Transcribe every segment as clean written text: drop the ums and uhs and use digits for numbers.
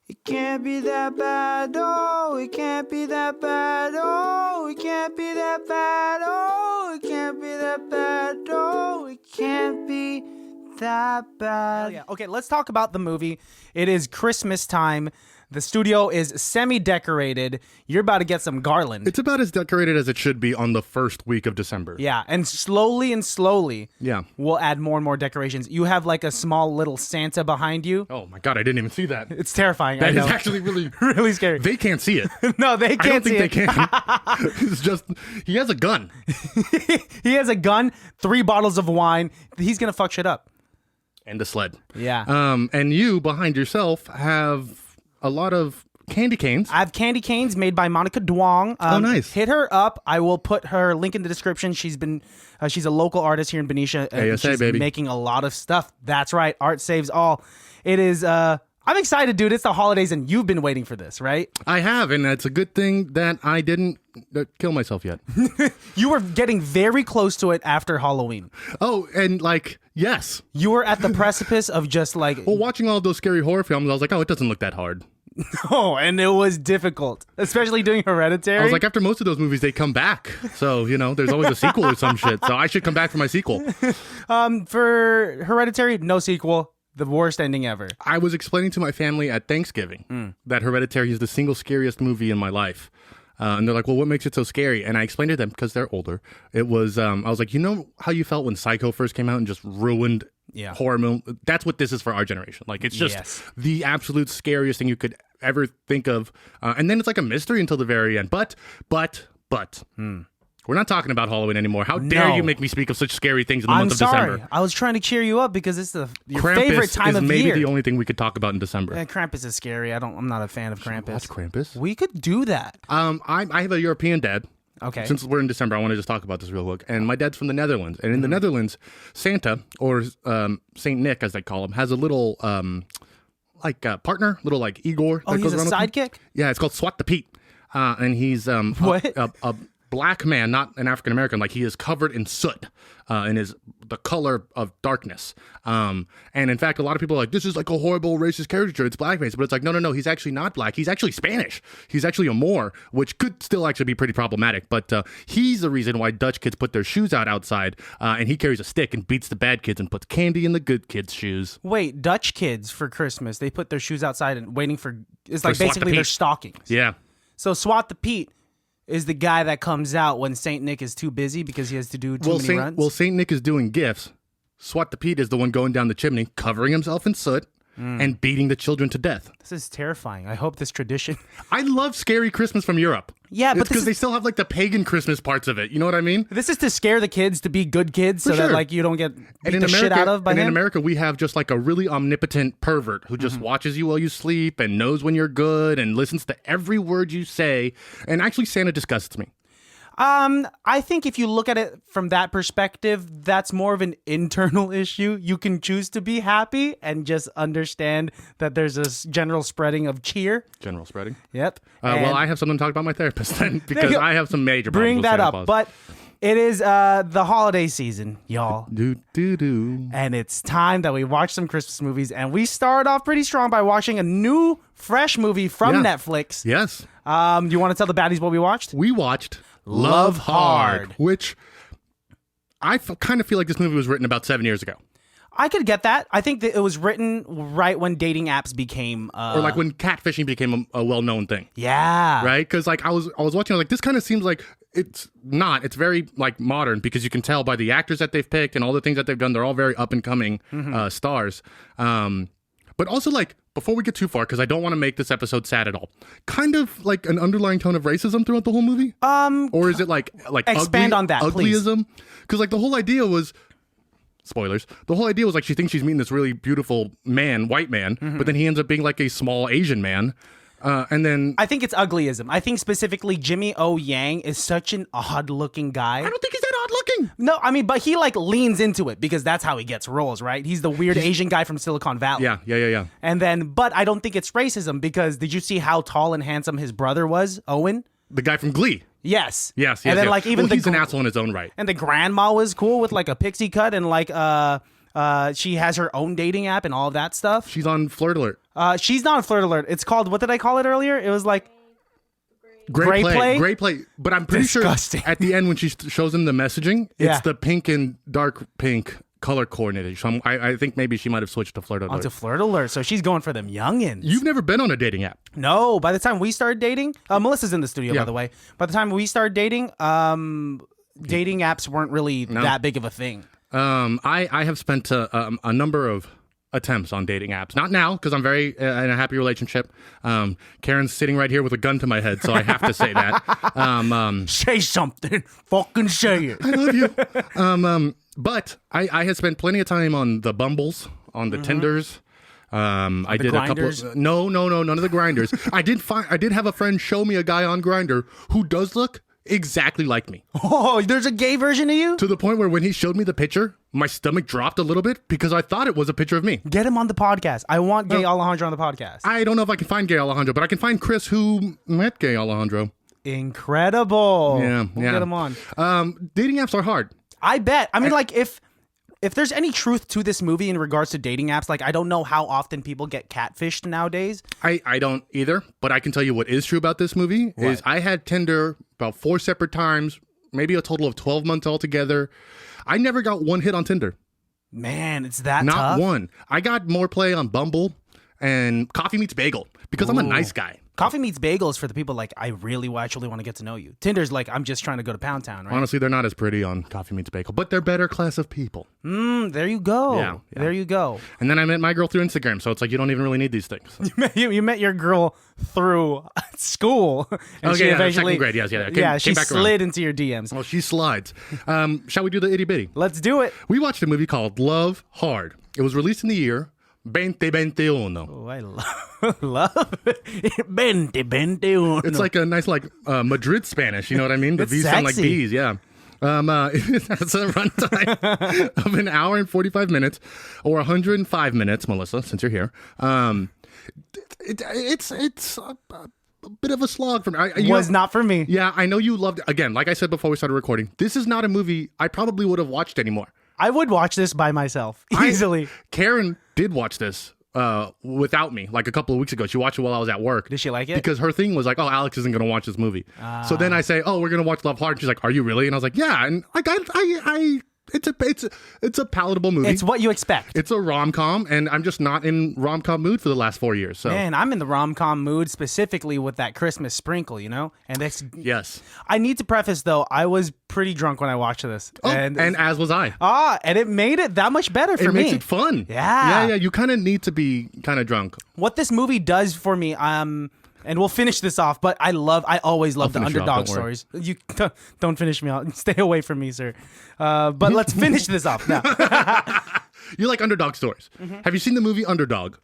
It can't be that bad, oh, it can't be that bad, oh, it can't be that bad, oh, it can't be that bad, oh, it can't be that bad. Yeah. Okay, let's talk about the movie. It is Christmas time. The studio is semi-decorated. You're about to get some garland. It's about as decorated as it should be on the first week of December. Yeah, and slowly, we'll add more and more decorations. You have like a small little Santa behind you. Oh my God, I didn't even see that. It's terrifying. That is actually really, really scary. They can't see it. No, they can't see it. I don't think they can. It's just, he has a gun. He has a gun, 3 bottles of wine. He's going to fuck shit up. And a sled. Yeah. And you, behind yourself, have a lot of candy canes. I have candy canes made by Monica Duong. Oh, nice. Hit her up. I will put her link in the description. She's a local artist here in Benicia. And ASA, she's baby. making a lot of stuff. That's right. Art saves all. It is, I'm excited, dude. It's the holidays and you've been waiting for this, right? I have, and it's a good thing that I didn't kill myself yet. You were getting very close to it after Halloween. Oh, and yes. You were at the precipice of just like... Well, watching all those scary horror films, I was like, oh, it doesn't look that hard. Oh, and it was difficult, especially doing Hereditary. I was like, after most of those movies, they come back. So, there's always a sequel or some shit. So I should come back for my sequel. For Hereditary, no sequel. The worst ending ever. I was explaining to my family at Thanksgiving that Hereditary is the single scariest movie in my life. And they're like, well, what makes it so scary? And I explained to them, because they're older, it was, I was like, you know how you felt when Psycho first came out and just ruined horror movie? That's what this is for our generation. Like, it's just the absolute scariest thing you could ever think of. And then it's like a mystery until the very end. But, we're not talking about Halloween anymore. How dare you make me speak of such scary things in the month of December? I was trying to cheer you up because it's your Krampus favorite time of year. is maybe the only thing we could talk about in December. Yeah, Krampus is scary. I'm not a fan of Krampus. Watch Krampus. We could do that. I have a European dad. Okay. Since we're in December, I want to just talk about this real quick. And my dad's from the Netherlands. And in the Netherlands, Santa, or Saint Nick, as they call him, has a little partner, little like Igor. Oh, he's a sidekick? Yeah, it's called Swat the Pete. And he's what? A black man, not an African American. Like, he is covered in soot and is the color of darkness. And in fact, a lot of people are like, this is like a horrible racist caricature. It's blackface. But it's like, no. He's actually not black. He's actually Spanish. He's actually a Moor, which could still actually be pretty problematic. But he's the reason why Dutch kids put their shoes out outside. And he carries a stick and beats the bad kids and puts candy in the good kids' shoes. Wait, Dutch kids for Christmas, they put their shoes outside and waiting for, it's like basically their stockings. Yeah. So Swat the Pete is the guy that comes out when Saint Nick is too busy because he has to do too many runs? Well, Saint Nick is doing gifts. Swat the Pete is the one going down the chimney, covering himself in soot, and beating the children to death. This is terrifying. I hope this tradition... I love scary Christmas from Europe. Yeah, but because they still have like the pagan Christmas parts of it. You know what I mean? This is to scare the kids to be good kids so that like you don't get beat the shit out of by him. And in America, we have just like a really omnipotent pervert who just watches you while you sleep and knows when you're good and listens to every word you say. And actually, Santa disgusts me. I think if you look at it from that perspective, that's more of an internal issue. You can choose to be happy and just understand that there's a general spreading of cheer. General spreading? Yep. Well, I have something to talk about my therapist then because I have some major problems with Santa Claus. Bring that up. But it is the holiday season, y'all. Do. And it's time that we watch some Christmas movies. And we start off pretty strong by watching a new, fresh movie from Netflix. Yes. Do you want to tell the baddies what we watched? We watched Love Hard, which I kind of feel like this movie was written about 7 years ago. I could get that. I think that it was written right when dating apps became... or like when catfishing became a well-known thing. Yeah. Right? Because like I was watching, I was like, this kind of seems like it's not. It's very like modern because you can tell by the actors that they've picked and all the things that they've done. They're all very up-and-coming stars. But also like, before we get too far, because I don't want to make this episode sad at all, kind of like an underlying tone of racism throughout the whole movie? Or is it like expand on that, uglyism? Because like the whole idea was... Spoilers. The whole idea was like she thinks she's meeting this really beautiful man, white man, but then he ends up being like a small Asian man. And then... I think it's uglyism. I think specifically Jimmy O. Yang is such an odd-looking guy. I don't think he's that odd-looking. No, I mean, but he like leans into it because that's how he gets roles, right? He's the weird Asian guy from Silicon Valley. Yeah. And then, but I don't think it's racism because did you see how tall and handsome his brother was, Owen? The guy from Glee. Yes. And then like even he's an asshole in his own right. And the grandma was cool with like a pixie cut and like She has her own dating app and all of that stuff. She's on Flirt Alert. She's not on Flirt Alert. It's called, what did I call it earlier? It was like Great play. But I'm pretty Disgusting. sure at the end when she shows him the messaging, Yeah. it's the pink and dark pink color coordinated. So I think maybe she might have switched to Flirt Alert. onto Flirt Alert. So she's going for them youngins. You've never been on a dating app. No, by the time we started dating, Melissa's in the studio, by the way. By the time we started dating, dating apps weren't really that big of a thing. I have spent a number of attempts on dating apps. Not now, because I'm very in a happy relationship. Karen's sitting right here with a gun to my head, so I have to say that. Say something. Fucking say it. I love you. But I had spent plenty of time on the Bumbles, on the Tinders. I did Grinders? a couple. No, none of the grinders. I did have a friend show me a guy on Grindr who does look exactly like me. Oh, there's a gay version of you? To the point where when he showed me the picture, my stomach dropped a little bit because I thought it was a picture of me. Get him on the podcast. I want gay Alejandro on the podcast. I don't know if I can find gay Alejandro, but I can find Chris who met gay Alejandro. Incredible. Yeah, we'll get him on. Dating apps are hard. I bet. I mean, like, if there's any truth to this movie in regards to dating apps, like, I don't know how often people get catfished nowadays. I don't either, but I can tell you what is true about this movie is I had Tinder about 4 separate times, maybe a total of 12 months altogether. I never got one hit on Tinder. Man, it's that Not tough. one. I got more play on Bumble and Coffee Meets Bagel because I'm a nice guy. Coffee Meets Bagels for the people like, I really actually want to get to know you. Tinder's like, I'm just trying to go to Pound Town, right? Honestly, they're not as pretty on Coffee Meets Bagel, but they're better class of people. There you go. Yeah. There you go. And then I met my girl through Instagram, so it's like you don't even really need these things. You met your girl through school. And she eventually, second grade, yes, she came back around. slid into your DMs. Well, she slides. Shall we do the itty bitty? Let's do it. We watched a movie called Love Hard. It was released in the year 2021. Oh, I love it. 2021. It's like a nice, Madrid Spanish. You know what I mean? The V's sound like B's. Yeah. It's a runtime of an hour and 45 minutes, or 105 minutes, Melissa, since you're here. It's a bit of a slog for me. Was not for me. Yeah, I know you loved it. Again, like I said before we started recording, this is not a movie I probably would have watched anymore. I would watch this by myself easily. Karen did watch this without me like a couple of weeks ago. She watched it while I was at work. Did she like it? Because her thing was like, oh, Alex isn't going to watch this movie. So then I say, oh, we're going to watch Love Hard. And she's like, are you really? And I was like, yeah. And like, it's a palatable movie. It's what you expect. It's a rom-com, and I'm just not in rom-com mood for the last 4 years. So Man, I'm in the rom-com mood specifically with that Christmas sprinkle, you know? And that's yes. I need to preface though, I was pretty drunk when I watched this. Oh, and as was I. And it made it that much better for me. It makes it fun. Yeah. You kind of need to be kind of drunk. What this movie does for me, and we'll finish this off, but I always love the underdog stories. You don't finish me out. Stay away from me, sir. But let's finish this off now. You like underdog stories. Mm-hmm. Have you seen the movie Underdog?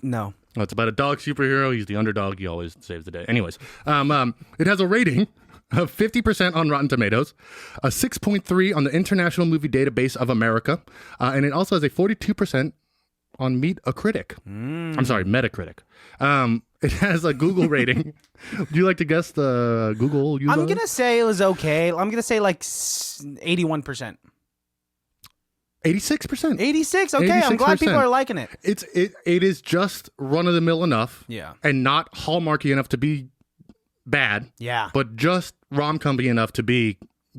No. Well, it's about a dog superhero. He's the underdog. He always saves the day. Anyways, it has a rating of 50% on Rotten Tomatoes, a 6.3 on the International Movie Database of America, and it also has a 42% on Metacritic. I'm sorry, Metacritic. It has a Google rating. Do you like to guess the Google user? I'm going to say it was okay. I'm going to say like 81%. 86%. 86? Okay, 86%. I'm glad people are liking it. It is just run-of-the-mill enough. Yeah. And not hallmarky enough to be bad. Yeah. But just rom-com-y enough to be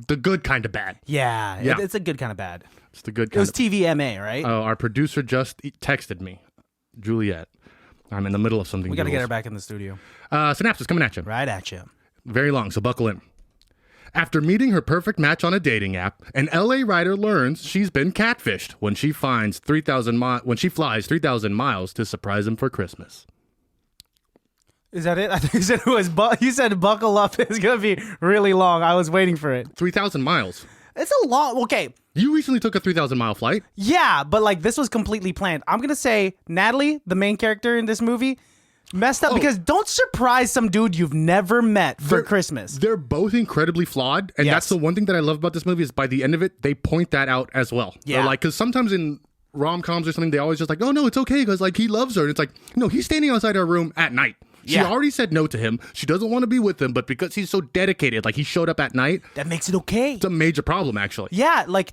the good kind of bad. Yeah. It's a good kind of bad. It's the good kind of... It was TVMA, right? Oh, our producer just texted me. Juliet. I'm in the middle of something. We got to get her back in the studio. Synapses coming at you. Right at you. Very long, so buckle in. After meeting her perfect match on a dating app, an LA writer learns she's been catfished when she flies 3,000 miles to surprise him for Christmas. Is that it? I think you said buckle up. It's going to be really long. I was waiting for it. 3,000 miles. It's a lot. Okay. You recently took a 3,000-mile flight. Yeah, but like this was completely planned. I'm going to say Natalie, the main character in this movie, messed up because don't surprise some dude you've never met for Christmas. They're both incredibly flawed. And that's the one thing that I love about this movie is by the end of it, they point that out as well. Yeah. They're like, because sometimes in rom-coms or something, they always just like, oh, no, it's okay because like he loves her. And it's like, no, he's standing outside our room at night. She already said no to him. She doesn't want to be with him, but because he's so dedicated, like he showed up at night. That makes it okay. It's a major problem, actually. Yeah, like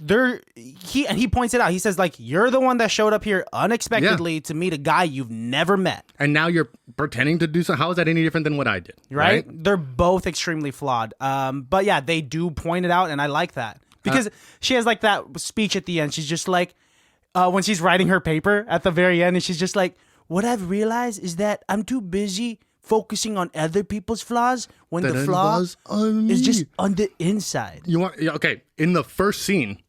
he points it out. He says, like, you're the one that showed up here unexpectedly to meet a guy you've never met. And now you're pretending to do something. How is that any different than what I did? Right? They're both extremely flawed. But yeah, they do point it out, and I like that. Because she has like that speech at the end. She's just like, when she's writing her paper at the very end, and she's just like, what I've realized is that I'm too busy focusing on other people's flaws when the flaw is just on the inside. Okay, in the first scene,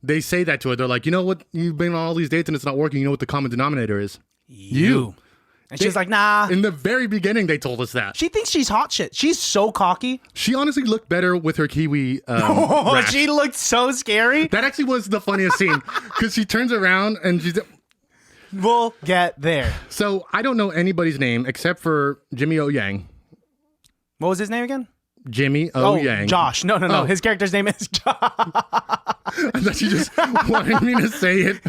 they say that to her. They're like, you know what? You've been on all these dates and it's not working. You know what the common denominator is? You. And she's like, nah. In the very beginning, they told us that. She thinks she's hot shit. She's so cocky. She honestly looked better with her kiwi rash. She looked so scary. That actually was the funniest scene because she turns around and she's... We'll get there. So I don't know anybody's name except for Jimmy O Yang. What was his name again? Jimmy O Yang. Josh. No. His character's name is Josh. I thought you just wanted me to say it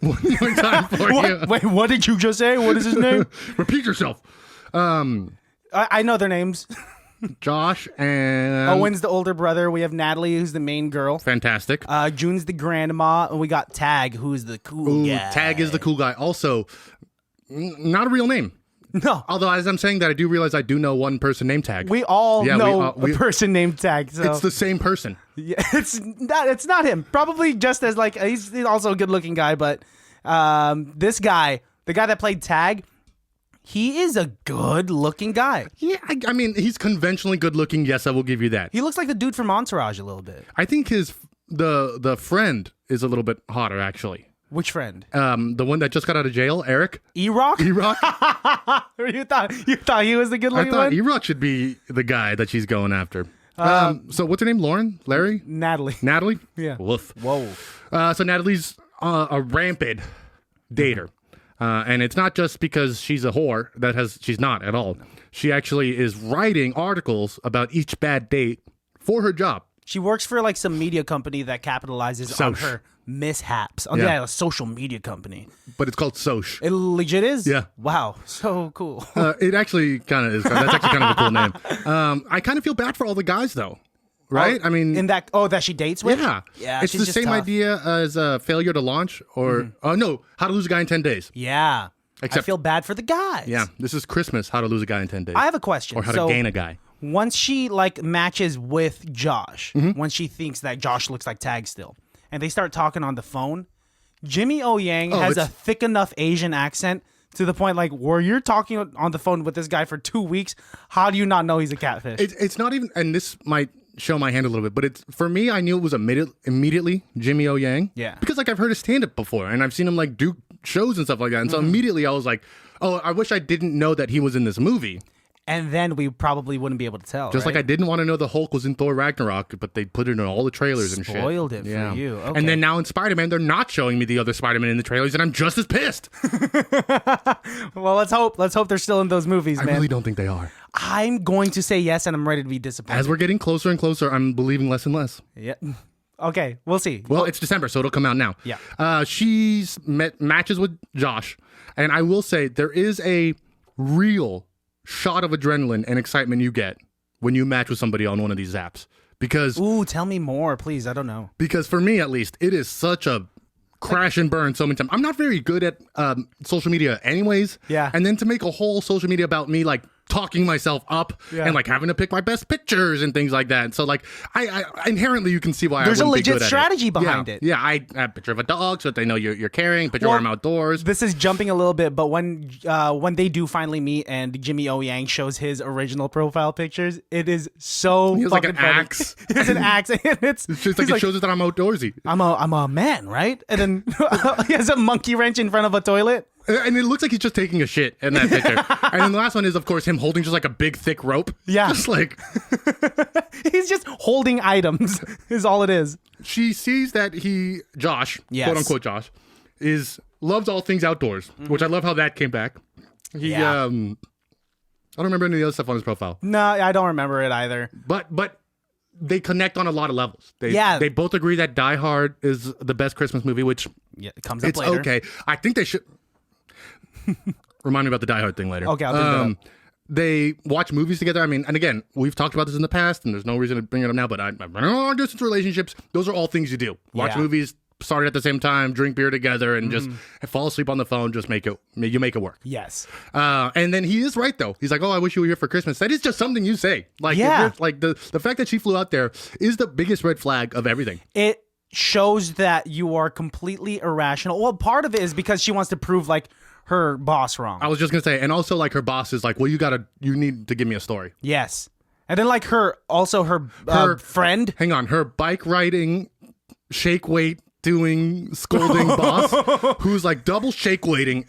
one more time for you. Wait, what did you just say? What is his name? Repeat yourself. I know their names. Josh and... Owen's the older brother. We have Natalie, who's the main girl. Fantastic. June's the grandma. And we got Tag, who's the cool guy. Tag is the cool guy. Also, not a real name. No. Although, as I'm saying that, I do realize I do know one person named Tag. We all know a person named Tag. So. It's the same person. Yeah, it's not him. Probably just as like, he's also a good looking guy, but this guy, the guy that played Tag, he is a good looking guy. Yeah, I mean, he's conventionally good looking. Yes, I will give you that. He looks like the dude from Entourage a little bit. I think the friend is a little bit hotter, actually. Which friend? The one that just got out of jail, Eric. E-Rock? E-Rock. you thought he was the good looking one? I thought E-Rock should be the guy that she's going after. So what's her name? Lauren? Larry? Natalie. Natalie? Yeah. Woof. Whoa. So Natalie's a rampant dater. And it's not just because she's a whore she's not at all. She actually is writing articles about each bad date for her job. She works for like some media company that capitalizes on her mishaps. A social media company. But it's called Soch. It legit is? Yeah. Wow. So cool. It actually kind of is. That's actually kind of a cool name. I kind of feel bad for all the guys though. Right? I mean... In that... Oh, that she dates with? Yeah. Yeah, it's the same idea as Failure to Launch or... no, How to Lose a Guy in 10 Days. Yeah. Except, I feel bad for the guys. Yeah. This is Christmas, How to Lose a Guy in 10 Days. I have a question. Or How to Gain a Guy. Once she, like, matches with Josh, when she thinks that Josh looks like Tag still, and they start talking on the phone, Jimmy O Yang has a thick enough Asian accent to the point, like, where you're talking on the phone with this guy for 2 weeks, how do you not know he's a catfish? It's not even... And this might... show my hand a little bit, but it's for me. I knew it was immediately Jimmy O Yang. Yeah, because like I've heard his stand up before, and I've seen him like do shows and stuff like that, and so immediately I was like, oh, I wish I didn't know that he was in this movie. And then we probably wouldn't be able to tell. Just right? like I didn't want to know the Hulk was in Thor Ragnarok, but they put it in all the trailers and shit. Spoiled it for you. Okay. And then now in Spider-Man, they're not showing me the other Spider-Man in the trailers, and I'm just as pissed. Well, let's hope they're still in those movies, man. I really don't think they are. I'm going to say yes, and I'm ready to be disappointed. As we're getting closer and closer, I'm believing less and less. Yeah. Okay, we'll see. Well, it's December, so it'll come out now. Yeah. She's matches with Josh, and I will say there is a real shot of adrenaline and excitement you get when you match with somebody on one of these apps. Because tell me more, please. I don't know. Because for me, at least, it is such a crash and burn so many times. I'm not very good at social media anyways. Yeah. And then to make a whole social media about me, like, talking myself up and like having to pick my best pictures and things like that. So like I inherently you can see why there's I a wouldn't be legit good strategy at it. behind it. Yeah, I have a picture of a dog so that they know you're carrying, picture where I'm outdoors. This is jumping a little bit, but when they do finally meet and Jimmy O Yang shows his original profile pictures, it is so he has fucking like an funny. axe. He has an axe and it's just like it shows us that I'm outdoorsy. I'm a man, right? And then he has a monkey wrench in front of a toilet. And it looks like he's just taking a shit in that picture. And then the last one is, of course, him holding just like a big, thick rope. Yeah. Just like... He's just holding items is all it is. She sees that Josh, quote unquote Josh, loves all things outdoors, which I love how that came back. I don't remember any of the other stuff on his profile. No, I don't remember it either. But they connect on a lot of levels. They both agree that Die Hard is the best Christmas movie, which it comes up later. It's okay. I think they should... Remind me about the Die Hard thing later. Okay, I'll do that. They watch movies together. I mean, and again, we've talked about this in the past, and there's no reason to bring it up now, but I've been on long distance relationships. Those are all things you do. Watch movies, start at the same time, drink beer together, and just fall asleep on the phone. Just make it work. Yes. And then he is right, though. He's like, oh, I wish you were here for Christmas. That is just something you say. Like, like the fact that she flew out there is the biggest red flag of everything. It shows that you are completely irrational. Well, part of it is because she wants to prove like her boss wrong. I was just gonna say, and also like her boss is like, well, you need to give me a story. Yes. And then like her friend. Hang on, her bike riding, shake weight doing, scolding boss, who's like double shake weighting,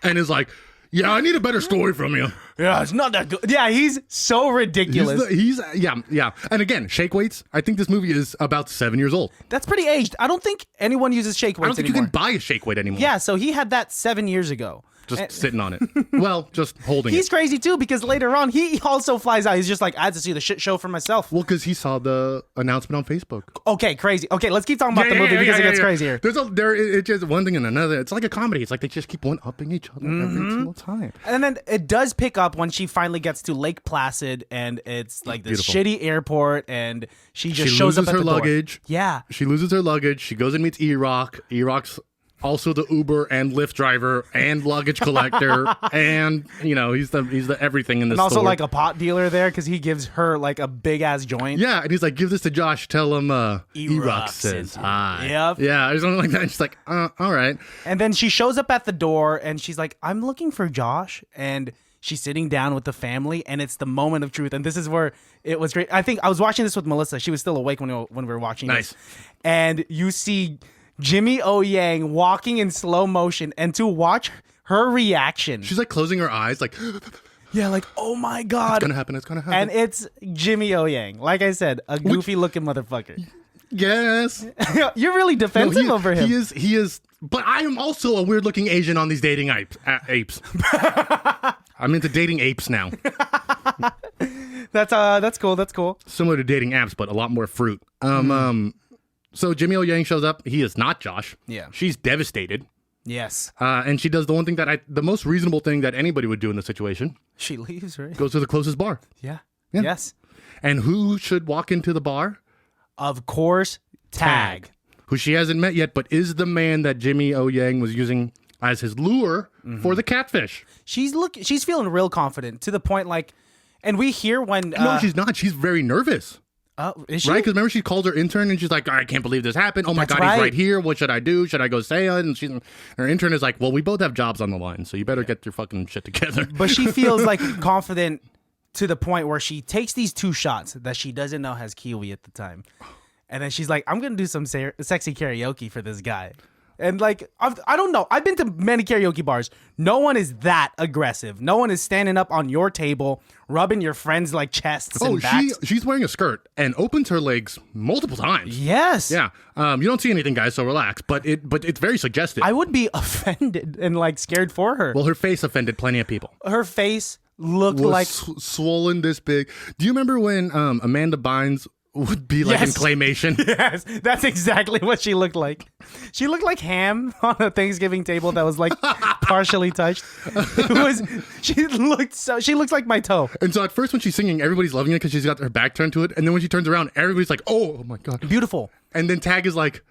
and is like, yeah, I need a better story from you. Yeah, it's not that good. Yeah, he's so ridiculous. He's yeah. And again, shake weights. I think this movie is about 7 years old. That's pretty aged. I don't think anyone uses shake weights I don't think anymore. you can buy a shake weight anymore. Yeah, so he had that 7 years ago. Just sitting on it. Well, just holding He's it. crazy too because later on he also flies out. He's just like, I had to see the shit show for myself. Well, because he saw the announcement on Facebook. Okay, crazy. Okay, let's keep talking about the movie because it gets crazier. It's just one thing and another. It's like a comedy. It's like they just keep one-upping each other every single time. And then it does pick up when she finally gets to Lake Placid and it's like this shitty airport and she just shows up at the door. Luggage. Yeah. She loses her luggage. She goes and meets E-Rock. E-Rock's also the Uber and Lyft driver and luggage collector, and he's the everything in this. And also store. like a pot dealer there because he gives her like a big ass joint. Yeah, and he's like, give this to Josh. Tell him E-Rock says hi. Yep. Yeah, or something like that. And she's like, all right. And then she shows up at the door and she's like, I'm looking for Josh, and she's sitting down with the family, and it's the moment of truth. And this is where it was great. I think I was watching this with Melissa. She was still awake when we were watching this. And you see Jimmy O Yang walking in slow motion, and to watch her reaction. She's like closing her eyes, like, yeah, like, oh my God. It's gonna happen. And it's Jimmy O Yang. Like I said, a goofy looking motherfucker. Yes. You're really defensive over him. He is, but I am also a weird looking Asian on these dating apes. I'm into dating apes now. That's cool. Similar to dating apps, but a lot more fruit. So Jimmy O Yang shows up. He is not Josh. Yeah. She's devastated. Yes. And she does the one thing the most reasonable thing that anybody would do in this situation. She leaves, right? Goes to the closest bar. Yeah. Yes. And who should walk into the bar? Of course, Tag. Who she hasn't met yet, but is the man that Jimmy O Yang was using as his lure for the catfish. She's feeling real confident to the point and we hear when no, she's not. She's very nervous. Is she? Right? Because remember, she called her intern and she's like, I can't believe this happened. Oh my God, he's right here. What should I do? Should I go say it? And her intern is like, well, we both have jobs on the line, so you better get your fucking shit together. But she feels like confident to the point where she takes these 2 shots that she doesn't know has kiwi at the time. And then she's like, I'm going to do some sexy karaoke for this guy. And I don't know. I've been to many karaoke bars. No one is that aggressive. No one is standing up on your table, rubbing your friends' chests and backs. She's wearing a skirt and opens her legs multiple times. Yes. Yeah. You don't see anything, guys, so relax. But it's very suggestive. I would be offended and scared for her. Well, her face offended plenty of people. Her face looked swollen this big. Do you remember when Amanda Bynes would be in claymation? Yes, that's exactly what she looked like. She looked like ham on a Thanksgiving table that was partially touched. She looks like my toe. And so at first when she's singing, everybody's loving it because she's got her back turned to it. And then when she turns around, everybody's like, oh my God. Beautiful. And then Tag is like,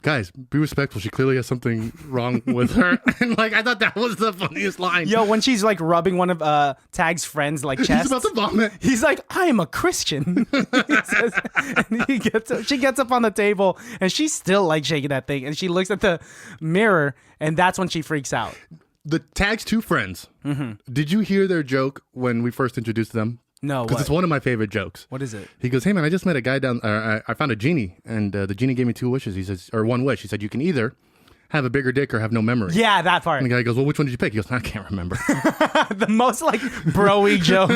guys, be respectful. She clearly has something wrong with her. And I thought that was the funniest line. Yo, when she's rubbing one of Tag's friends chests. He's about to vomit. He's like, I am a Christian. He says, and she gets up on the table and she's still shaking that thing. And she looks at the mirror and that's when she freaks out. The Tag's 2 friends. Mm-hmm. Did you hear their joke when we first introduced them? No, because it's one of my favorite jokes. What is it? He goes, hey man, I just met a guy I found a genie, and the genie gave me 2 wishes. He says, or 1 wish. He said, you can either have a bigger dick or have no memory. Yeah, that part. And the guy goes, well, which one did you pick? He goes, I can't remember. The most bro-y joke.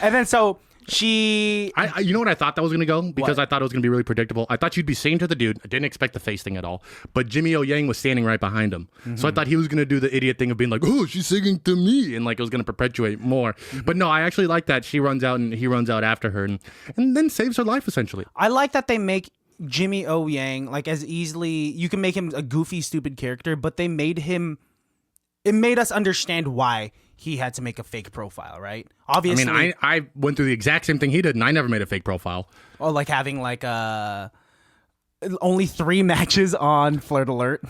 And then so she... you know what I thought that was going to go? Because I thought it was going to be really predictable. I thought you'd be singing to the dude. I didn't expect the face thing at all. But Jimmy O Yang was standing right behind him. Mm-hmm. So I thought he was going to do the idiot thing of being like, oh, she's singing to me. And it was going to perpetuate more. Mm-hmm. But no, I actually like that. She runs out and he runs out after her and then saves her life, essentially. I like that they make Jimmy O Yang as easily... You can make him a goofy, stupid character, but they made him... It made us understand why he had to make a fake profile, right? I Obviously, mean, I went through the exact same thing he did, and I never made a fake profile. or like having like only 3 matches on Flirt Alert.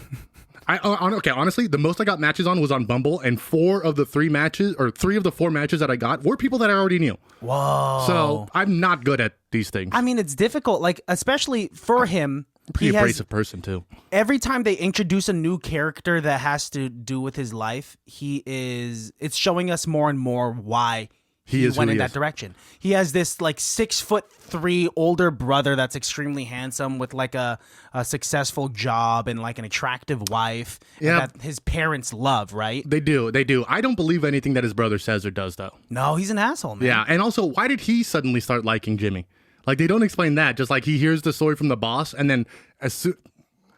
Okay, honestly, the most I got matches on was on Bumble, and 3 of the 4 matches that I got were people that I already knew. Whoa. So I'm not good at these things. I mean, it's difficult, like especially for him. Pretty abrasive person too. Every time they introduce a new character that has to do with his life, it's showing us more and more why he went in that direction. He has this like 6'3" older brother that's extremely handsome with like a successful job and like an attractive wife that his parents love, right? They do. I don't believe anything that his brother says or does though. No, he's an asshole, man. Yeah, and also, why did he suddenly start liking Jimmy? Like, they don't explain that. Just like he hears the story from the boss, and then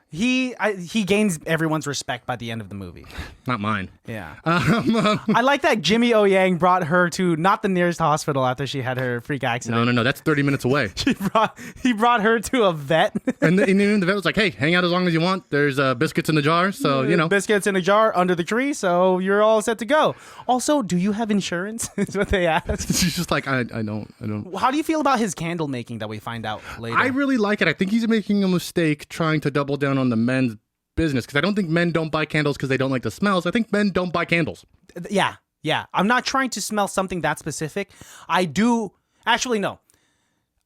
he gains everyone's respect by the end of the movie. Not mine. Yeah. I like that Jimmy O Yang brought her to not the nearest hospital after she had her freak accident. No. That's 30 minutes away. He brought her to a vet. and the vet was like, hey, hang out as long as you want. There's biscuits in the jar, so, you know. Biscuits in a jar under the tree, so you're all set to go. Also, do you have insurance? Is what they asked. She's just like, I don't. How do you feel about his candle making that we find out later? I really like it. I think he's making a mistake trying to double down on the men's business, because I don't think men don't buy candles because they don't like the smells. I think men don't buy candles. Yeah. I'm not trying to smell something that specific. I do. Actually, no.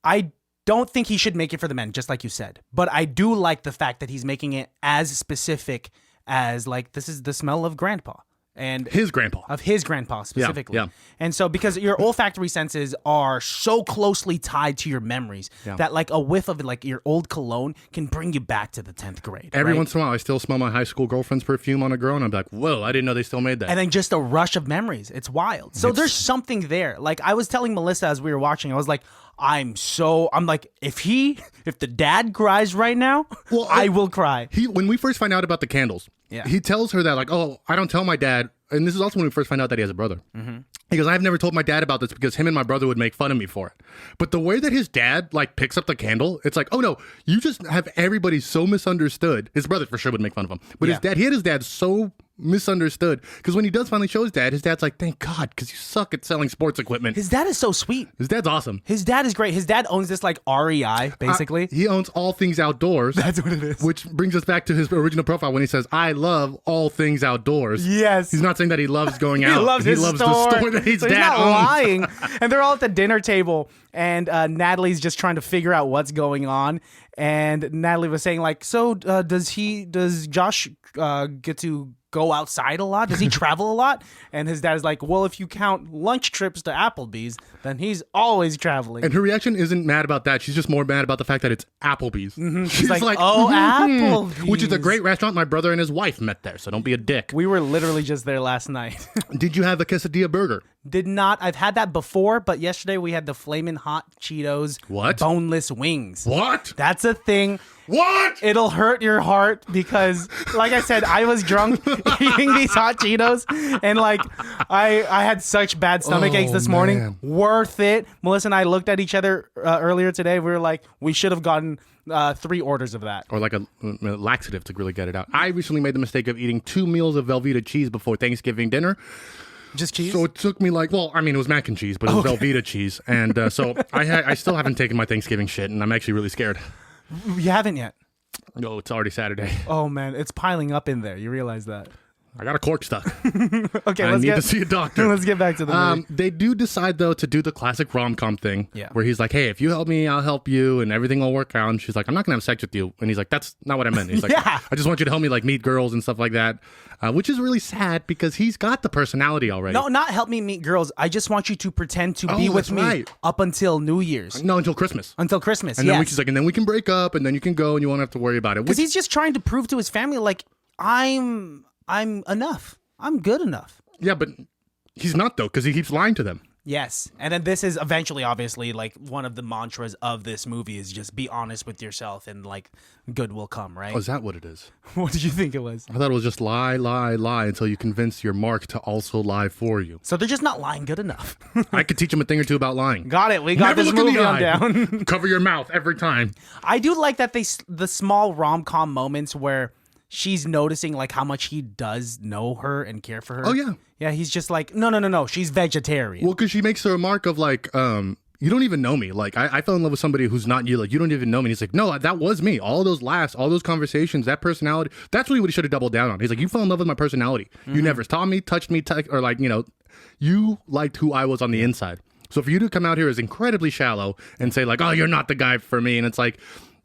I don't think he should make it for the men, just like you said. But I do like the fact that he's making it as specific as, like, this is the smell of grandpa. And his grandpa specifically. Yeah. And so because your olfactory senses are so closely tied to your memories that like a whiff of like your old cologne can bring you back to the 10th grade. Every once in a while I still smell my high school girlfriend's perfume on a girl, and I'm like, whoa, I didn't know they still made that. And then just a rush of memories. It's wild. So there's something there. Like I was telling Melissa as we were watching, I was like, I'm like, if the dad cries right now, well, I will cry. When we first find out about the candles, he tells her that, like, oh, I don't tell my dad. And this is also when we first find out that he has a brother. Mm-hmm. He goes, I've never told my dad about this because him and my brother would make fun of me for it. But the way that his dad, like, picks up the candle, it's like, oh, no, you just have everybody so misunderstood. His brother for sure would make fun of him. But he had his dad so misunderstood, because when he does finally show his dad's like, thank God, because you suck at selling sports equipment. His dad is so sweet. His dad's awesome. His dad is great. His dad owns this like REI, basically. He owns All Things Outdoors. That's what it is. Which brings us back to his original profile when he says, I love all things outdoors. Yes. He not saying that he loves going out. He loves the store that his dad not owns. Lying. And they're all at the dinner table, and Natalie's just trying to figure out what's going on. And Natalie was saying, like, so does Josh get to go outside a lot? Does he travel a lot? And his dad is like, well, if you count lunch trips to Applebee's, then he's always traveling. And her reaction isn't mad about that. She's just more mad about the fact that it's Applebee's. Mm-hmm. She's like, oh, Applebee's. Which is a great restaurant. My brother and his wife met there, so don't be a dick. We were literally just there last night. Did you have a quesadilla burger? Did not. I've had that before, but yesterday we had the Flamin' Hot Cheetos boneless wings. What? That's a thing. What? It'll hurt your heart because, like I said, I was drunk eating these hot Cheetos, and like I had such bad stomach aches this morning. Man. Worth it. Melissa and I looked at each other earlier today. We were like, we should have gotten 3 orders of that. Or like a laxative to really get it out. I recently made the mistake of eating 2 meals of Velveeta cheese before Thanksgiving dinner. Just cheese? So it took me like, well, I mean, it was mac and cheese, but it was Velveeta cheese. And so I still haven't taken my Thanksgiving shit, and I'm actually really scared. You haven't yet? No, it's already Saturday. Oh, man. It's piling up in there. You realize that? I got a cork stuck. Okay, I need to see a doctor. Let's get back to the movie. They do decide, though, to do the classic rom-com thing, where he's like, hey, if you help me, I'll help you, and everything will work out. And she's like, I'm not going to have sex with you. And he's like, that's not what I meant. He's like, I just want you to help me like meet girls and stuff like that, which is really sad because he's got the personality already. No, not help me meet girls. I just want you to pretend to be with me up until New Year's. No, until Christmas. Until Christmas, and then she's like, and then we can break up, and then you can go, and you won't have to worry about it. Because he's just trying to prove to his family, like, I'm enough. I'm good enough. Yeah, but he's not, though, because he keeps lying to them. Yes. And then this is eventually, obviously, like, one of the mantras of this movie is just be honest with yourself and, like, good will come, right? Oh, is that what it is? What did you think it was? I thought it was just lie, lie, lie until you convince your mark to also lie for you. So they're just not lying good enough. I could teach them a thing or two about lying. Got it. We got Never this movie on down. Cover your mouth every time. I do like that the small rom-com moments where she's noticing like how much he does know her and care for her. Oh, yeah. Yeah, he's just like, no, she's vegetarian. Well, because she makes the remark of like, you don't even know me. Like, I fell in love with somebody who's not you. Like, you don't even know me. And he's like, no, that was me. All those laughs, all those conversations, that personality. That's really what he should have doubled down on. He's like, you fell in love with my personality. You never saw me, touched me, or like, you liked who I was on the inside. So for you to come out here as incredibly shallow and say like, oh, you're not the guy for me. And it's like,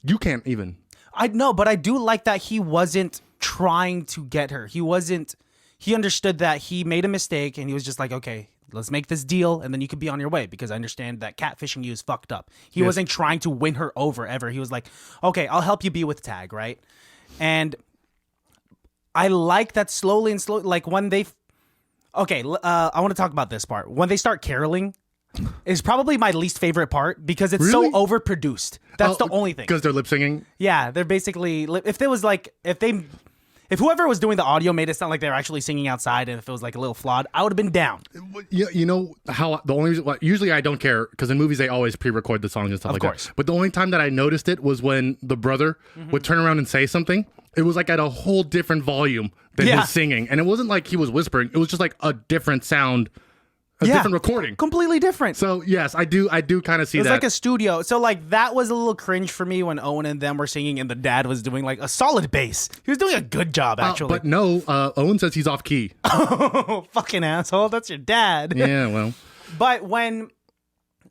you can't even. I know, but I do like that he wasn't trying to get her. He understood that he made a mistake and he was just like, okay, let's make this deal and then you could be on your way because I understand that catfishing you is fucked up. He wasn't trying to win her over ever. He was like, okay, I'll help you be with Tag, right? And I like that slowly, like when they... Okay, I want to talk about this part. When they start caroling is probably my least favorite part because it's Really? so overproduced. That's the only thing. Because they're lip singing. Yeah, they're basically... If whoever was doing the audio made it sound like they were actually singing outside and if it was like a little flawed, I would have been down. You know how the only reason usually I don't care because in movies they always pre-record the songs and stuff like that. But the only time that I noticed it was when the brother would turn around and say something. It was like at a whole different volume than his singing, and it wasn't like he was whispering. It was just like a different sound, a different recording, Completely different. So yes, I do kind of see It was that. like a studio. So like that was a little cringe for me when Owen and them were singing and the dad was doing like a solid bass. He was doing a good job actually. But no, Owen says he's off key. Oh, fucking asshole. That's your dad. Yeah, well. But when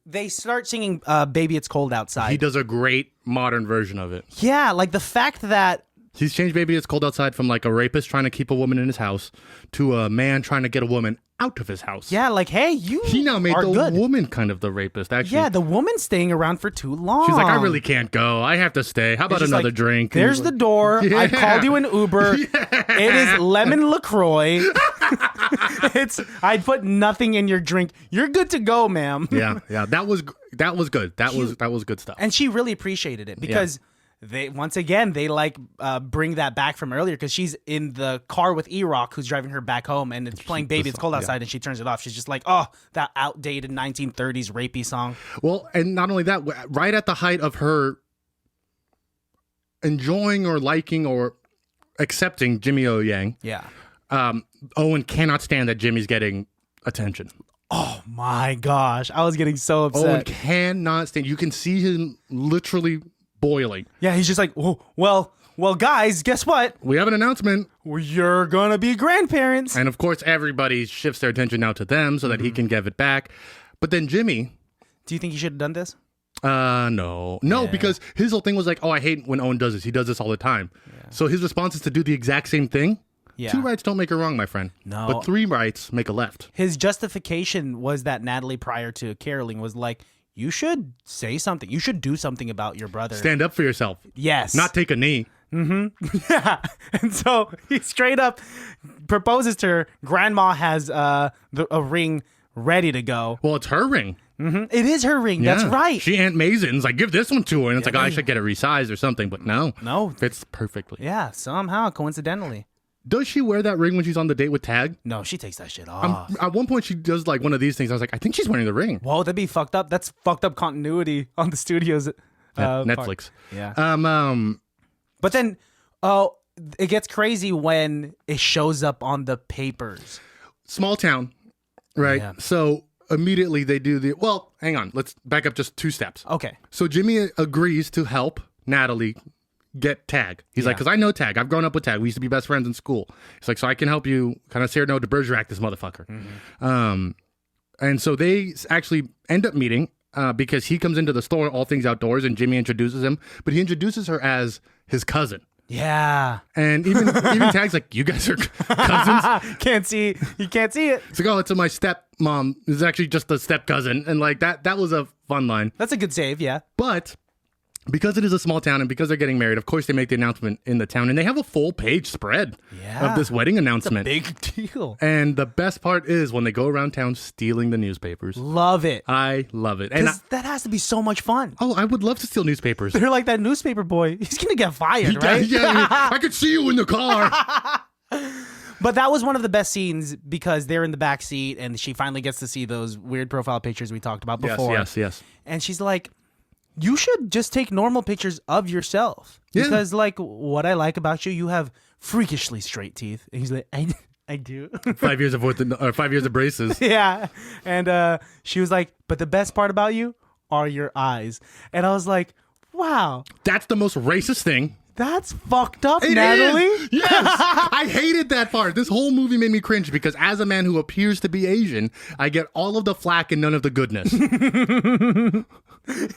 they start singing Baby It's Cold Outside. He does a great modern version of it. Yeah, like the fact that he's changed Baby It's Cold Outside from like a rapist trying to keep a woman in his house to a man trying to get a woman out of his house. Yeah, like, hey, he now made the woman kind of the rapist, actually. Yeah, the woman's staying around for too long. She's like, I really can't go. I have to stay. How about another drink? There's the door. Yeah. I called you an Uber. Yeah. It is lemon LaCroix. I'd put nothing in your drink. You're good to go, ma'am. Yeah. That was good. That was good stuff. And she really appreciated it because they bring that back from earlier because she's in the car with E-Rock who's driving her back home and it's playing Baby It's Cold Outside and she turns it off. She's just like, oh, that outdated 1930s rapey song. Well, and not only that, right at the height of her enjoying or liking or accepting Jimmy O Yang, Owen cannot stand that Jimmy's getting attention. Oh my gosh. I was getting so upset. Owen cannot stand. You can see him literally boiling. Yeah, he's just like, oh, well, guys, guess what? We have an announcement. You're gonna be grandparents. And of course, everybody shifts their attention now to them so that he can give it back. But then Jimmy... Do you think he should have done this? No, because his whole thing was like, oh, I hate when Owen does this. He does this all the time. Yeah. So his response is to do the exact same thing. Yeah. 2 rights don't make a wrong, my friend. No. But 3 rights make a left. His justification was that Natalie, prior to caroling, was like, you should say something. You should do something about your brother. Stand up for yourself. Yes. Not take a knee. Mm-hmm. Yeah. And so he straight up proposes to her. Grandma has a ring ready to go. Well, it's her ring. Mm-hmm. It is her ring. Yeah. That's right. She Aunt Maisen's like, give this one to her. And it's like, oh, I should get it resized or something. But no. Fits perfectly. Yeah, somehow, coincidentally. Does she wear that ring when she's on the date with Tag? No, she takes that shit off. At one point, she does like one of these things. I was like, I think she's wearing the ring. Whoa, that'd be fucked up. That's fucked up continuity on the studio's Netflix. Part. Yeah. But then, it gets crazy when it shows up on the papers. Small town, right? Yeah. So immediately they do well, hang on. Let's back up just 2 steps. Okay. So Jimmy agrees to help Natalie get Tag. He's like, because I know Tag. I've grown up with Tag. We used to be best friends in school. He's like, so I can help you kind of say no to Bergerac this motherfucker. Mm-hmm. And so they actually end up meeting because he comes into the store, All Things Outdoors, and Jimmy introduces him. But he introduces her as his cousin. Yeah. And even Tag's like, you guys are cousins? You can't see it. It's like, oh, it's my stepmom. It's actually just a step cousin. And like that was a fun line. That's a good save, yeah. But because it is a small town and because they're getting married, of course they make the announcement in the town and they have a full page spread of this wedding announcement. It's a big deal. And the best part is when they go around town stealing the newspapers. Love it. I love it. And that has to be so much fun. Oh, I would love to steal newspapers. They're like that newspaper boy. He's going to get fired, right? Yeah, I could see you in the car. But that was one of the best scenes because they're in the back seat and she finally gets to see those weird profile pictures we talked about before. Yes. And she's like, you should just take normal pictures of yourself because like what I like about you, you have freakishly straight teeth. And he's like, I do. 5 years of 5 years of braces. Yeah. And she was like, but the best part about you are your eyes. And I was like, wow. That's the most racist thing. That's fucked up, It Natalie. is. Yes. I hated that part. This whole movie made me cringe because as a man who appears to be Asian, I get all of the flack and none of the goodness.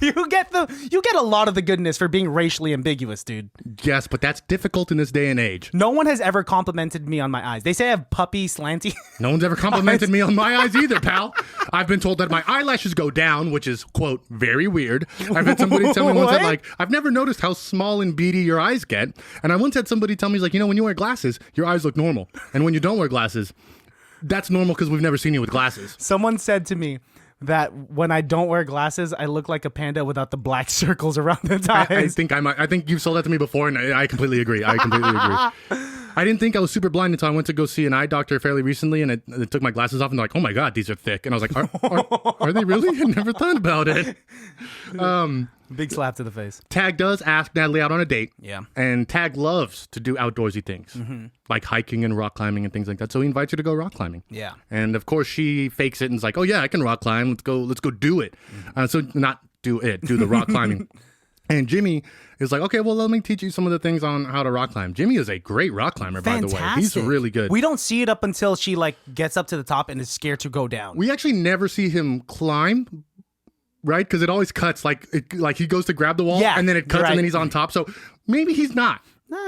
You get a lot of the goodness for being racially ambiguous, dude. Yes, but that's difficult in this day and age. No one has ever complimented me on my eyes. They say I have puppy slanty. No one's ever complimented me on my eyes either, pal. I've been told that my eyelashes go down, which is, quote, very weird. I've had somebody tell me once that, like, I've never noticed how small and beady your eyes get. And I once had somebody tell me, he's like, you know, when you wear glasses, your eyes look normal. And when you don't wear glasses, that's normal because we've never seen you with glasses. Someone said to me that when I don't wear glasses, I look like a panda without the black circles around the eyes. I think you've sold that to me before, and I completely agree. I didn't think I was super blind until I went to go see an eye doctor fairly recently, and I took my glasses off, and they're like, "Oh my god, these are thick." And I was like, "Are they really?" I never thought about it. Big slap to the face. Tag does ask Natalie out on a date. Yeah. And Tag loves to do outdoorsy things, like hiking and rock climbing and things like that. So he invites her to go rock climbing. Yeah. And of course she fakes it and is like, "Oh yeah, I can rock climb. Let's go do it." So not do it, do the rock climbing. And Jimmy is like, "Okay, well, let me teach you some of the things on how to rock climb." Jimmy is a great rock climber, by the way. He's really good. We don't see it up until she like gets up to the top and is scared to go down. We actually never see him climb. Right, because it always cuts like he goes to grab the wall, and then it cuts, and then he's on top. So maybe he's not.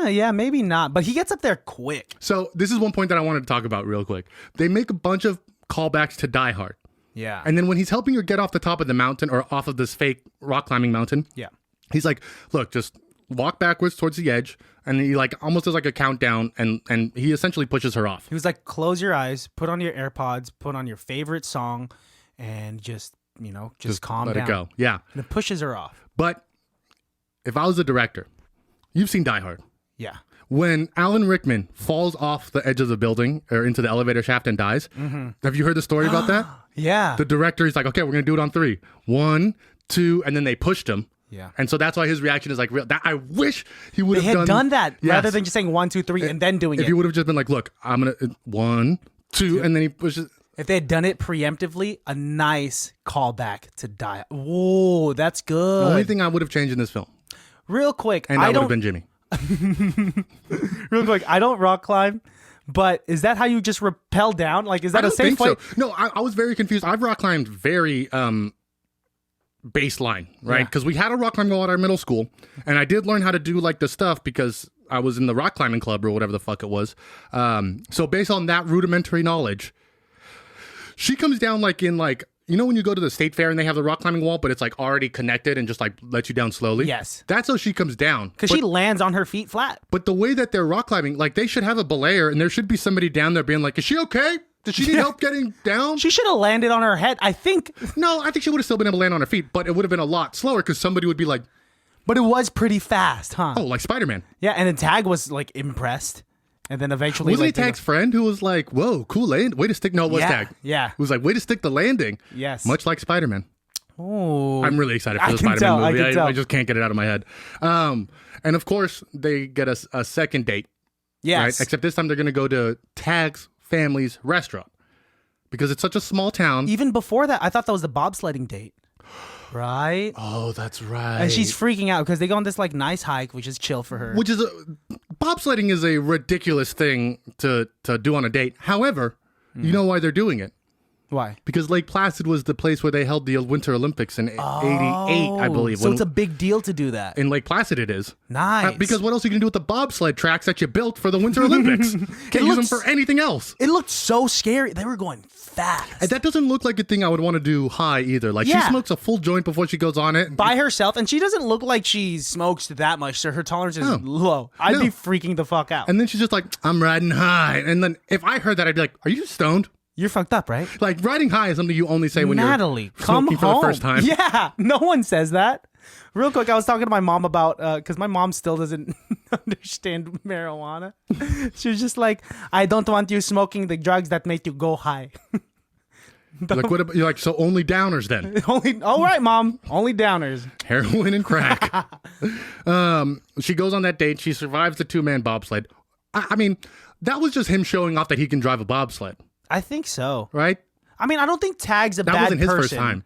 Yeah, maybe not. But he gets up there quick. So this is one point that I wanted to talk about real quick. They make a bunch of callbacks to Die Hard. Yeah. And then when he's helping her get off the top of the mountain or off of this fake rock climbing mountain, he's like, "Look, just walk backwards towards the edge," and he like almost does like a countdown, and he essentially pushes her off. He was like, "Close your eyes, put on your AirPods, put on your favorite song, and just calm down. Let it go." Yeah. And it pushes her off. But if I was the director, you've seen Die Hard. Yeah. When Alan Rickman falls off the edge of the building or into the elevator shaft and dies, have you heard the story about that? Yeah. The director is like, "Okay, we're going to do it on 3. 1, 2, and then they pushed him. Yeah. And so that's why his reaction is like real. I wish he would have done that rather than just saying 1, 2, 3 and then doing it. If he would have just been like, "Look, I'm going to 1, 2, and then he pushes. If they had done it preemptively, a nice callback to Die. Whoa, that's good. The only thing I would have changed in this film. Real quick. And that would have been Jimmy. Real quick, I don't rock climb, but is that how you just rappel down? Like, is that a safe way? So. No, I was very confused. I've rock climbed very baseline, right? Because we had a rock climbing wall at our middle school, and I did learn how to do like the stuff because I was in the rock climbing club or whatever the fuck it was. So based on that rudimentary knowledge, she comes down like in like, you know when you go to the state fair and they have the rock climbing wall, but it's like already connected and just like lets you down slowly? Yes. That's how she comes down. Because she lands on her feet flat. But the way that they're rock climbing, like they should have a belayer and there should be somebody down there being like, "Is she okay? Does she need help getting down?" She should have landed on her head, I think. No, I think she would have still been able to land on her feet, but it would have been a lot slower because somebody would be like... But it was pretty fast, huh? Oh, like Spider-Man. Yeah, and then Tag was like impressed. And then eventually... Wasn't he Tag's friend who was like, "Whoa, cool land. Way to stick..." No, it was Tag. Yeah. Who was like, "Way to stick the landing." Yes. Much like Spider-Man. Oh. I'm really excited for the Spider-Man movie. I I just can't get it out of my head. And of course, they get a second date. Yes. Right? Except this time they're going to go to Tag's family's restaurant. Because it's such a small town. Even before that, I thought that was the bobsledding date. Right? Oh, that's right. And she's freaking out because they go on this like nice hike, which is chill for her. Which is bobsledding is a ridiculous thing to do on a date. However, you know why they're doing it? Why? Because Lake Placid was the place where they held the Winter Olympics in 88, I believe. So it's a big deal to do that. In Lake Placid it is. Nice. Because what else are you going to do with the bobsled tracks that you built for the Winter Olympics? Can't use them for anything else. It looked so scary. They were going fast. And that doesn't look like a thing I would want to do high either. Like she smokes a full joint before she goes on it. By herself. And she doesn't look like she smokes that much. So her tolerance is low. I'd be freaking the fuck out. And then she's just like, "I'm riding high." And then if I heard that, I'd be like, "Are you stoned?" You're fucked up, right? Like riding high is something you only say when Natalie, you're come smoking home. for the first time. Yeah, no one says that. Real quick, I was talking to my mom about, because my mom still doesn't understand marijuana. She was just like, "I don't want you smoking the drugs that make you go high." Like what? You're like, so only downers then? All right, Mom, only downers. Heroin and crack. She goes on that date. She survives the 2-man bobsled. I mean, that was just him showing off that he can drive a bobsled, I think so. right? I mean, I don't think Tag's a That bad wasn't his person. first time.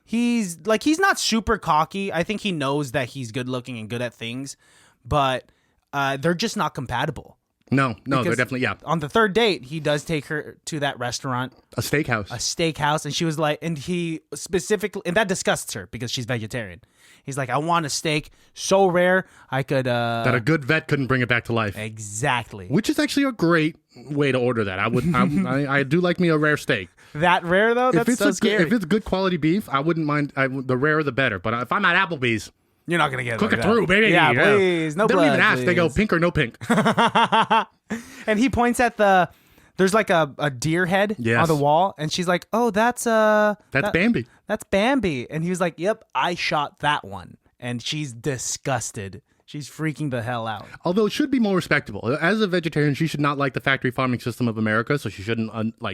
He's not super cocky. I think he knows that he's good looking and good at things, but they're just not compatible. No, they're Because definitely, yeah. On the third date, he does take her to that restaurant, A steakhouse. a steakhouse, and she was like, and he specifically, and that disgusts her because she's vegetarian. He's like, I want a steak so rare I could. That a good vet couldn't bring it back to life. Exactly. Which is actually a great way to order that. I do like me a rare steak. That rare though, that's so scary. If it's good quality beef, I wouldn't mind. The rarer the better. But if I'm at Applebee's, You're not gonna get cook like it that. through, baby. Yeah, please, no They blood. don't even ask. They go please. pink or no pink. And he points at there's like a deer head Yes. on the wall, and she's like, "Oh, that's Bambi. That's Bambi." And he was like, "Yep, I shot that one." And she's disgusted. She's freaking the hell out. Although it should be more respectable. As a vegetarian, she should not like the factory farming system of America, so she shouldn't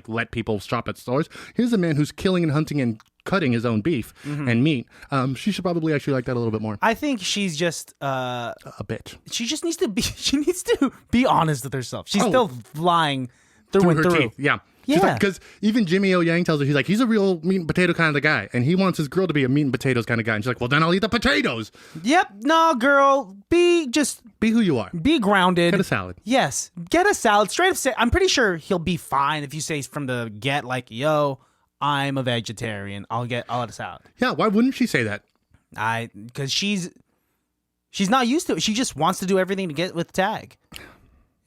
let people shop at stores. Here's a man who's killing and hunting and cutting his own beef and meat. She should probably actually like that a little bit more. I think she's just A bitch. she just needs to be she needs to be honest with herself. She's Oh. still lying through Through and her through. teeth. Yeah. Yeah. Because even Jimmy O. Yang tells her, he's a real meat and potato kind of guy. And he wants his girl to be a meat and potatoes kind of guy. And she's like, well, then I'll eat the potatoes. Yep, no, girl, be Be who you are. grounded. Get a salad. Yes, get a salad. Straight up say, I'm pretty sure he'll be fine if you say from the get, like, yo, I'm a vegetarian. I'll get a salad. Yeah, why wouldn't she say that? Because she's not used to it. She just wants to do everything to get with Tag.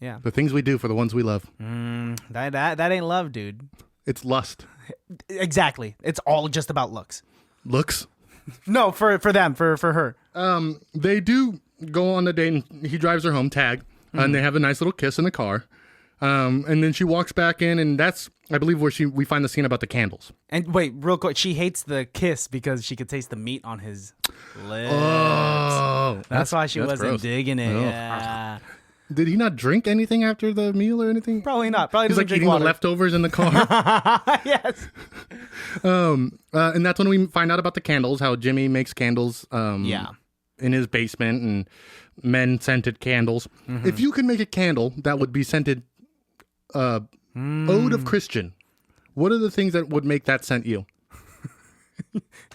Yeah, The things we do for the ones we love. that ain't love, dude. It's lust. Exactly. It's all just about looks. Looks. No, for them, for her. They do go on a date and he drives her home, Tag, and they have a nice little kiss in the car. And then she walks back in, and that's, I believe, where we find the scene about the candles. And wait, real quick, she hates the kiss because she could taste the meat on his lips. Oh, That's why she that's wasn't gross. digging it. Ugh. Yeah. Did he not drink anything after the meal or anything? Probably not. Probably He's doesn't like drink eating water. the leftovers in the car. Yes. And that's when we find out about the candles, how Jimmy makes candles Yeah. in his basement, and men scented candles. If you could make a candle that would be scented Ode of Christian, what are the things that would make that scent you?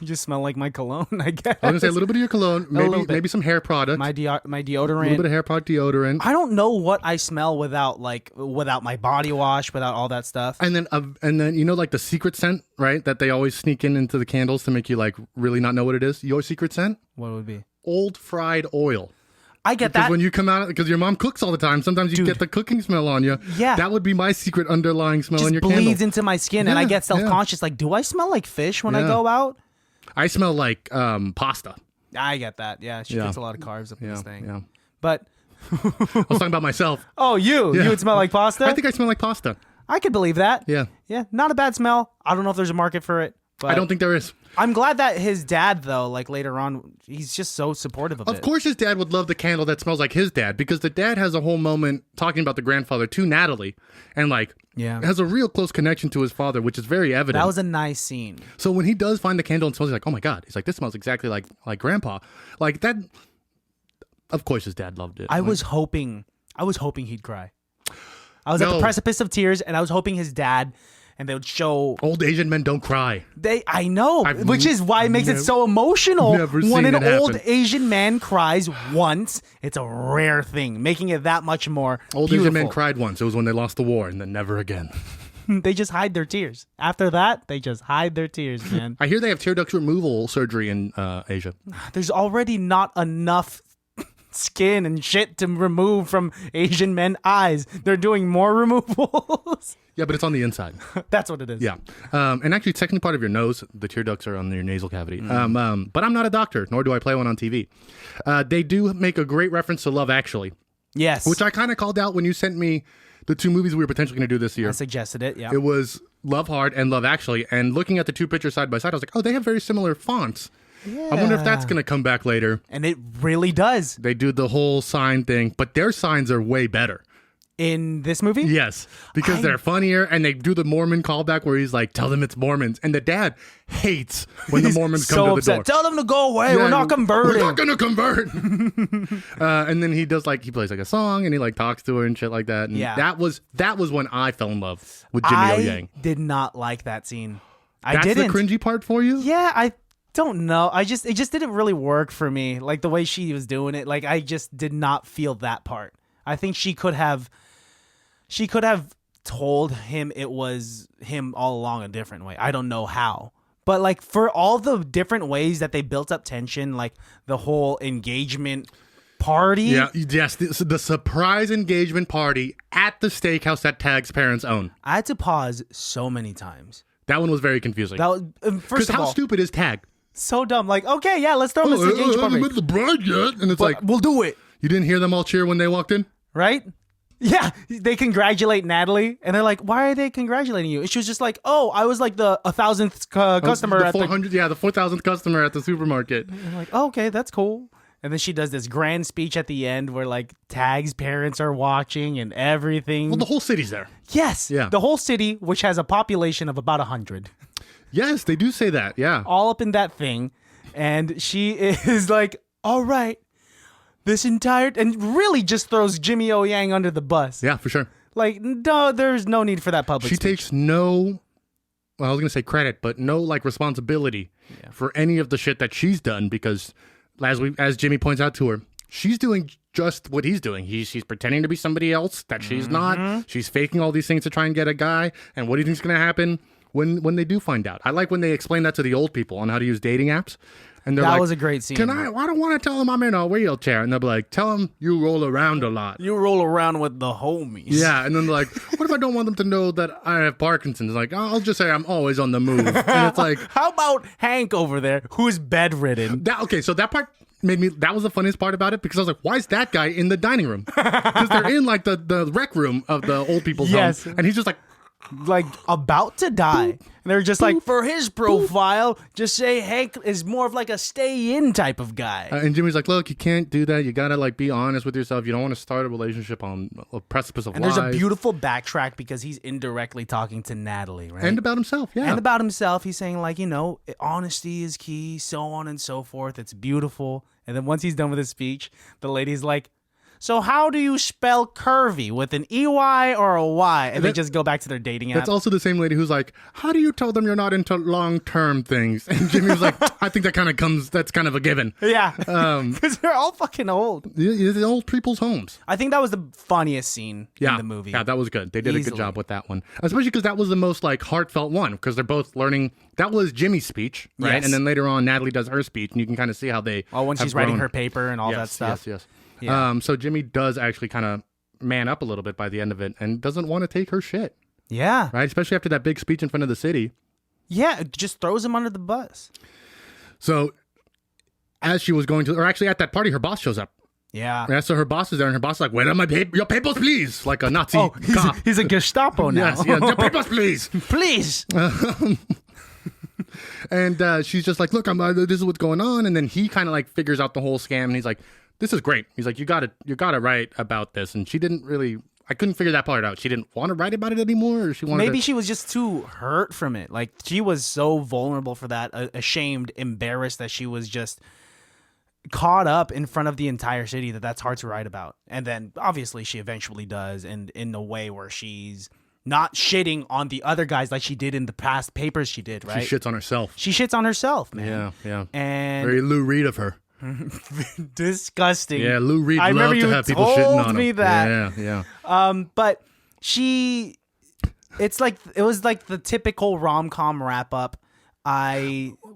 You just smell like my cologne, I guess. I was gonna say a little bit of your cologne, little bit. maybe some hair product, My a little deodorant. bit of hair product deodorant, I don't know what I smell without my body wash, without all that stuff. and then you know, like the secret scent, right? That they always sneak into the candles to make you like really not know what it is. Your secret scent? What would it be? Old fried oil. I get Because that. when you come out, because your mom cooks all the time, sometimes you get the cooking smell on you. Yeah. That would be my secret underlying smell just on your bleeds candle. into my skin, and I Yeah, get self-conscious. Like, do I smell like fish when I Yeah. go out? I smell like pasta. I get that. Yeah, she Yeah. gets a lot of carbs up in this thing. Yeah. But I was talking about myself. you would smell like pasta. I think I smell like pasta. I could believe that. Yeah. Yeah, not a bad smell. I don't know if there's a market for it, but I don't think there is. I'm glad that his dad, though, like later on, he's just so supportive of it. Of course, his dad would love the candle that smells like his dad, because the dad has a whole moment talking about the grandfather to Natalie, and like has a real close connection to his father, which is very evident. That was a nice scene. So when he does find the candle and smells, he's like, "Oh my god!" He's like, "This smells exactly like Grandpa." Like that. Of course, his dad loved it. I was hoping he'd cry. I was at the No. precipice of tears, and I was hoping his dad, and they would show. Old Asian men don't cry. I know, I've which is why it makes it so emotional never when seen an it old happen. Asian man cries once. It's a rare thing, making it that much more Old beautiful. Asian men cried once. It was when they lost the war, and then never again. They just hide their tears. After that, they just hide their tears, man. I hear they have tear duct removal surgery in Asia. There's already not enough skin and shit to remove from Asian men's eyes. They're doing more removals. Yeah, but it's on the inside. That's what it is. Yeah. And actually, it's technically part of your nose. The tear ducts are on your nasal cavity. But I'm not a doctor, nor do I play one on TV. They do make a great reference to Love Actually, Yes. which I kind of called out when you sent me the two movies we were potentially going to do this year. I suggested it. Yeah. It was Love Hard and Love Actually. And looking at the two pictures side by side, I was like, oh, they have very similar fonts. Yeah. I wonder if that's going to come back later. And it really does. They do the whole sign thing, but their signs are way better. in this movie? Yes, because they're funnier, and they do the Mormon callback where he's like, "Tell them it's Mormons," and the dad hates when the Mormons come to the upset. door. Tell them to go away. Yeah, We're not converting. We're not gonna convert. And then he does he plays like a song, and he like talks to her and shit like that. And that was when I fell in love with Jimmy O Yang. Did not like that scene. That's the cringy part for you? Yeah, I don't know. It just didn't really work for me. Like the way she was doing it. Like I just did not feel that part. I think she could have told him it was him all along a different way. I don't know how. But like for all the different ways that they built up tension, like the whole engagement party. Yeah, yes, the surprise engagement party at the steakhouse that Tag's parents own. I had to pause so many times. That one was very confusing. That was first of all, how stupid is Tag? So dumb. Like, okay, yeah, let's throw him this engagement I haven't party. met the bride yet, and it's like, we'll do it. You didn't hear them all cheer when they walked in? Right? Yeah, they congratulate Natalie, and they're like, "Why are they congratulating you?" And she was just like, "Oh, I was like the 1,000th customer the at 400, the 4,000th customer at the supermarket." And they're like, oh, "Okay, that's cool." And then she does this grand speech at the end where like Tag's parents are watching and everything. Well, the whole city's there. Yes, yeah, the whole city, which has a population of about 100. Yes, they do say that. Yeah, all up in that thing, and she is like, "All right." This entire and really just throws Jimmy O Yang under the bus. Yeah, for sure. Like, no, there's no need for that public She speech. takes no, well, I was gonna say credit, but no like responsibility for any of the shit that she's done because, as Jimmy points out to her, she's doing just what he's doing. She's pretending to be somebody else that she's not. She's faking all these things to try and get a guy. And what do you think's gonna happen when they do find out? I like when they explain that to the old people on how to use dating apps. And that was a great scene. I don't want to tell him I'm in a wheelchair. And they'll be like, tell him you roll around a lot. You roll around with the homies. Yeah. And then they're like, what if I don't want them to know that I have Parkinson's? Like, I'll just say I'm always on the move. And it's like, how about Hank over there who's bedridden? So that part that was the funniest part about it because I was like, why is that guy in the dining room? Because they're in like the rec room of the old people's home. And he's just like about to die. And they're just like, for his profile, just say Hank is more of like a stay-in type of guy. And Jimmy's like, look, you can't do that. You gotta like be honest with yourself. You don't want to start a relationship on a precipice of lies. And there's a beautiful backtrack because he's indirectly talking to Natalie, right? And about himself, yeah. And about himself, he's saying like, honesty is key, so on and so forth. It's beautiful. And then once he's done with his speech, the lady's like, so how do you spell curvy? With an EY or a Y? And they just go back to their dating app. That's also the same lady who's like, how do you tell them you're not into long-term things? And Jimmy was like, I think that's kind of a given. Yeah. Because they're all fucking old. The old people's homes. I think that was the funniest scene in the movie. Yeah, that was good. They did a good job with that one. Especially because that was the most like heartfelt one because they're both learning. That was Jimmy's speech, right? Yes. And then later on, Natalie does her speech and you can kind of see how they when she's writing her paper and all that stuff. Yes. Yeah. So Jimmy does actually kind of man up a little bit by the end of it and doesn't want to take her shit. Yeah. Right? Especially after that big speech in front of the city. Yeah, it just throws him under the bus. So as she was going to, or actually at that party, her boss shows up. Yeah. So her boss is there and her boss is like, where are my your papers, please? Like a Nazi cop. He's a Gestapo now. Yes, your papers, please. Please. And she's just like, look, this is what's going on. And then he kind of like figures out the whole scam and he's like, this is great. He's like, you got to write about this. And she didn't really, I couldn't figure that part out. She didn't want to write about it anymore, or she wanted. Maybe she was just too hurt from it. Like she was so vulnerable for that, ashamed, embarrassed that she was just caught up in front of the entire city that's hard to write about. And then obviously she eventually does, and in a way where she's not shitting on the other guys like she did in the past papers she did, right? She shits on herself. She shits on herself, man. Yeah. And very Lou Reed of her. Disgusting. Yeah, Lou Reed I loved to have people shitting on him. Me that. Yeah. But it was like the typical rom-com wrap up.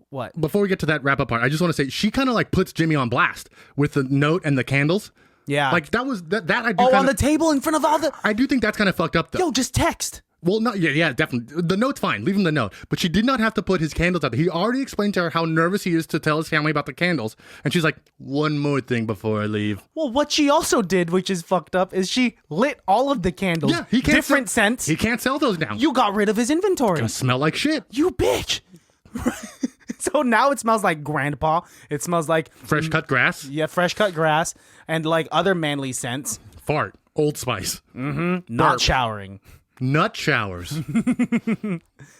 What? Before we get to that wrap up part, I just want to say she kind of like puts Jimmy on blast with the note and the candles. Yeah. Like that was that I do. On the table in front of all the. I do think that's kind of fucked up though. Yo, just text. Well, yeah, definitely. The note's fine. Leave him the note. But she did not have to put his candles out there. He already explained to her how nervous he is to tell his family about the candles. And she's like, one more thing before I leave. Well, what she also did, which is fucked up, is she lit all of the candles. Yeah, he can't different scents. He can't sell those now. You got rid of his inventory. It's gonna smell like shit. You bitch. So now it smells like grandpa. It smells like fresh cut grass. Yeah, fresh cut grass and like other manly scents. Fart. Old Spice. Not showering. Nut showers.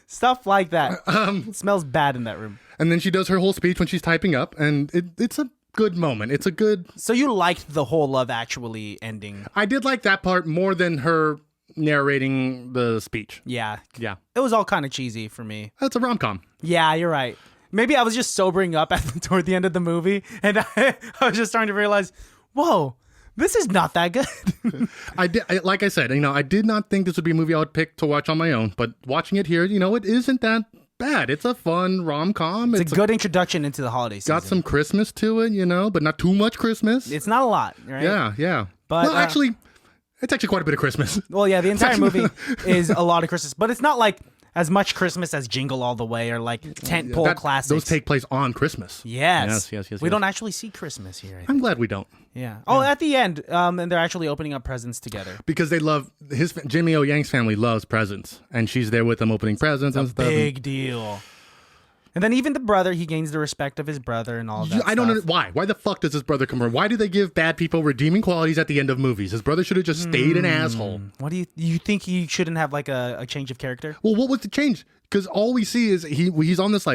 Stuff like that. It smells bad in that room. And then she does her whole speech when she's typing up, and it's a good moment. It's a good... So you liked the whole Love Actually ending? I did like that part more than her narrating the speech. Yeah. Yeah. It was all kind of cheesy for me. That's a rom-com. Yeah, you're right. Maybe I was just sobering up toward the end of the movie, and I was just starting to realize, whoa, this is not that good. Like I said, I did not think this would be a movie I would pick to watch on my own, but watching it here, it isn't that bad. It's a fun rom-com. It's a good introduction into the holiday season. Got some Christmas to it, but not too much Christmas. It's not a lot, right? Yeah. But well, actually, it's actually quite a bit of Christmas. Well, yeah, the entire movie is a lot of Christmas, but it's not like as much Christmas as Jingle All the Way or like tentpole classics. Those take place on Christmas. Yes. Yes. We don't actually see Christmas here. I'm glad we don't. Yeah. Oh, at the end, and they're actually opening up presents together. Because they love Jimmy O Yang's family loves presents, and she's there with them opening presents and stuff. Big deal. And then even the brother, he gains the respect of his brother and all that. I don't know why. Why the fuck does his brother come around? Why do they give bad people redeeming qualities at the end of movies? His brother should have just stayed an asshole. What do you think he shouldn't have like a change of character? Well, what was the change? Because all we see is he's on this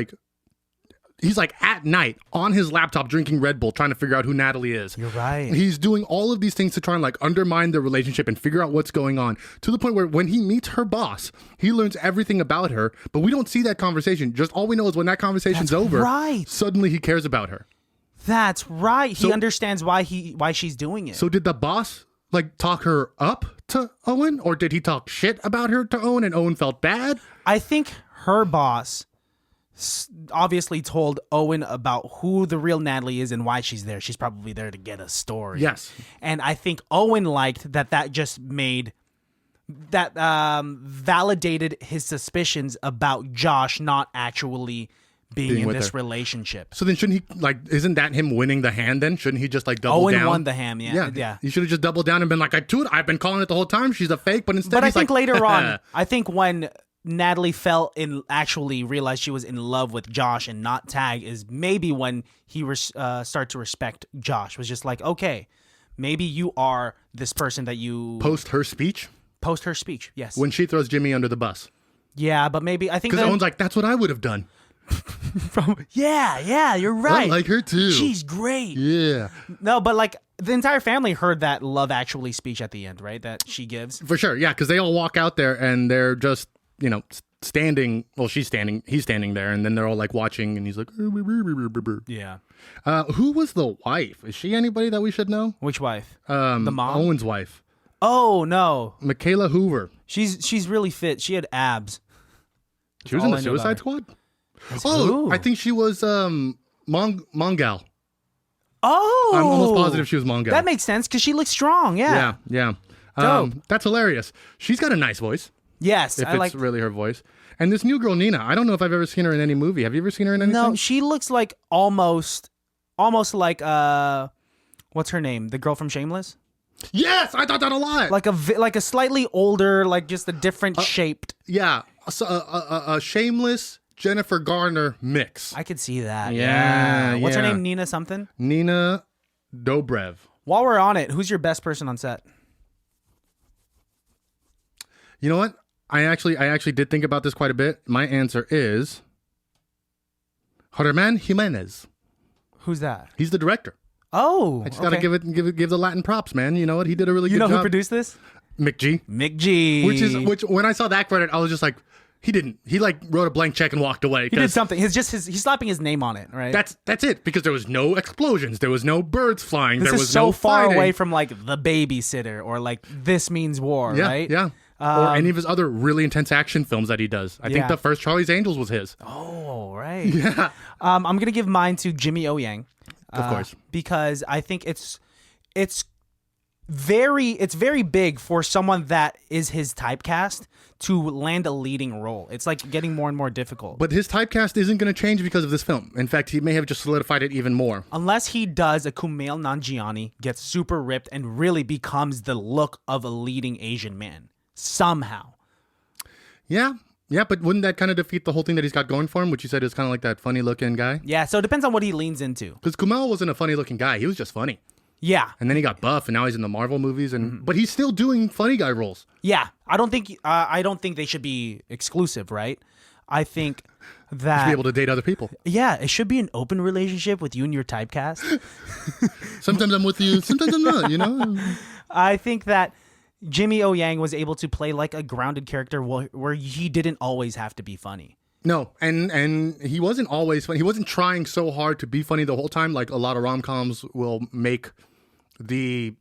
he's like at night on his laptop drinking Red Bull trying to figure out who Natalie is. You're right. He's doing all of these things to try and undermine their relationship and figure out what's going on, to the point where when he meets her boss, he learns everything about her, but we don't see that conversation. Just all we know is when that conversation's over, right. Suddenly he cares about her. That's right. He understands why she's doing it. So did the boss talk her up to Owen, or did he talk shit about her to Owen and Owen felt bad? I think her boss obviously told Owen about who the real Natalie is and why she's there. She's probably there to get a story. Yes. And I think Owen liked that just made that validated his suspicions about Josh not actually being in this relationship. So then shouldn't he isn't that him winning the hand then? Shouldn't he just double Owen down? Owen won the hand, yeah. He should have just doubled down and been like, I've been calling it the whole time. She's a fake, but instead But I he's think later on, I think when Natalie actually realized she was in love with Josh and not Tag is maybe when he started to respect Josh. Was just like, okay, maybe you are this person that you... Post her speech, yes. when she throws Jimmy under the bus. Yeah, but maybe... I think because Owen's like, that's what I would have done. Yeah, you're right. I like her too. She's great. Yeah. No, but the entire family heard that Love Actually speech at the end, right? That she gives. For sure, yeah, because they all walk out there and they're just... standing. Well, he's standing there, and then they're all watching, and he's like, yeah. Who was the wife? Is she anybody that we should know? Which wife? The mom? Owen's wife. Oh, no. Michaela Hoover. She's really fit. She had abs. She was in the Suicide Squad? Who? I think she was Mongal. Oh. I'm almost positive she was Mongal. That makes sense, because she looks strong, yeah. Yeah. Dope. That's hilarious. She's got a nice voice. Yes, if it's really her voice. And this new girl, Nina, I don't know if I've ever seen her in any movie. Have you ever seen her in anything? No, she looks like almost like what's her name? The girl from Shameless? Yes, I thought that a lot. Like a slightly older, just a different shaped. Yeah, a Shameless Jennifer Garner mix. I could see that. Yeah. What's her name? Nina something? Nina Dobrev. While we're on it, who's your best person on set? You know what? I actually did think about this quite a bit. My answer is Germán Jimenez. Who's that? He's the director. Oh, I just gotta give the Latin props, man. You know what? He did a really good job. You know who produced this? Mick G. Which when I saw that credit, I was just like, he didn't. He wrote a blank check and walked away. He did something. He's slapping his name on it, right? That's it. Because there was no explosions. There was no birds flying. This there was is so no far fighting. away from The Babysitter or This Means War, right? Yeah. Or any of his other really intense action films that he does. I think the first Charlie's Angels was his. Oh, right. Yeah. I'm gonna give mine to Jimmy O Yang. Of course. Because I think it's very big for someone that is his typecast to land a leading role. It's getting more and more difficult. But his typecast isn't going to change because of this film. In fact, he may have just solidified it even more. Unless he does a Kumail Nanjiani, gets super ripped, and really becomes the look of a leading Asian man. Somehow. Yeah, but wouldn't that kind of defeat the whole thing that he's got going for him, which you said is kind of that funny-looking guy? Yeah, so it depends on what he leans into. Because Kumail wasn't a funny-looking guy. He was just funny. Yeah. And then he got buff, and now he's in the Marvel movies, but he's still doing funny guy roles. Yeah. I don't think they should be exclusive, right? I think that To be able to date other people. yeah, it should be an open relationship with you and your typecast. Sometimes I'm with you, sometimes I'm not, you know? I think that Jimmy O Yang was able to play like a grounded character where he didn't always have to be funny. No, and he wasn't always funny. He wasn't trying so hard to be funny the whole time, like a lot of rom-coms will make the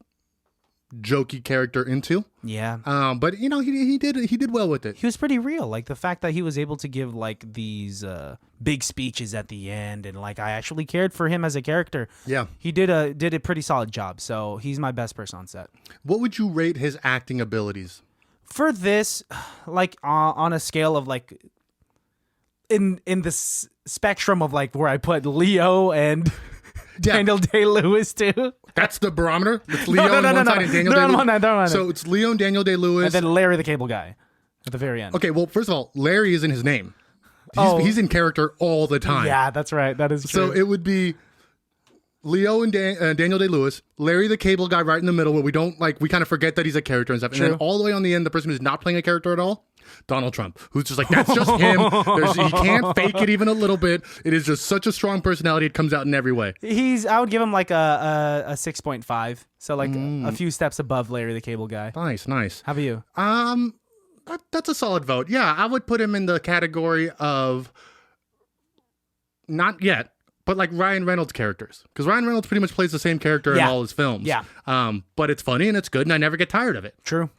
jokey character into. Yeah. But you know, he did well with it. He was pretty real. Like the fact that he was able to give like these big speeches at the end, and like I actually cared for him as a character. Yeah. He did a pretty solid job. So he's my best person on set. What would you rate his acting abilities? For this, like on a scale of like in the spectrum of like where I put Leo and Daniel Day-Lewis too. That's the barometer. It's Leo on one side and Daniel Day-Lewis. So it's Leo and Daniel Day-Lewis. And then Larry the Cable Guy at the very end. Okay, well, first of all, Larry isn't his name. He's in character all the time. Yeah, that's right. That is true. So it would be Leo and Daniel Day-Lewis, Larry the Cable Guy right in the middle, where we kind of forget that he's a character and stuff. And then all the way on the end, the person who's not playing a character at all, Donald Trump, who's just like, that's just him. He can't fake it even a little bit. It is just such a strong personality. It comes out in every way. I would give him like a 6.5. So like a few steps above Larry the Cable Guy. Nice. How about you? That's a solid vote. Yeah, I would put him in the category of not yet, but like Ryan Reynolds characters. Because Ryan Reynolds pretty much plays the same character in all his films. Yeah. But it's funny and it's good, and I never get tired of it. True.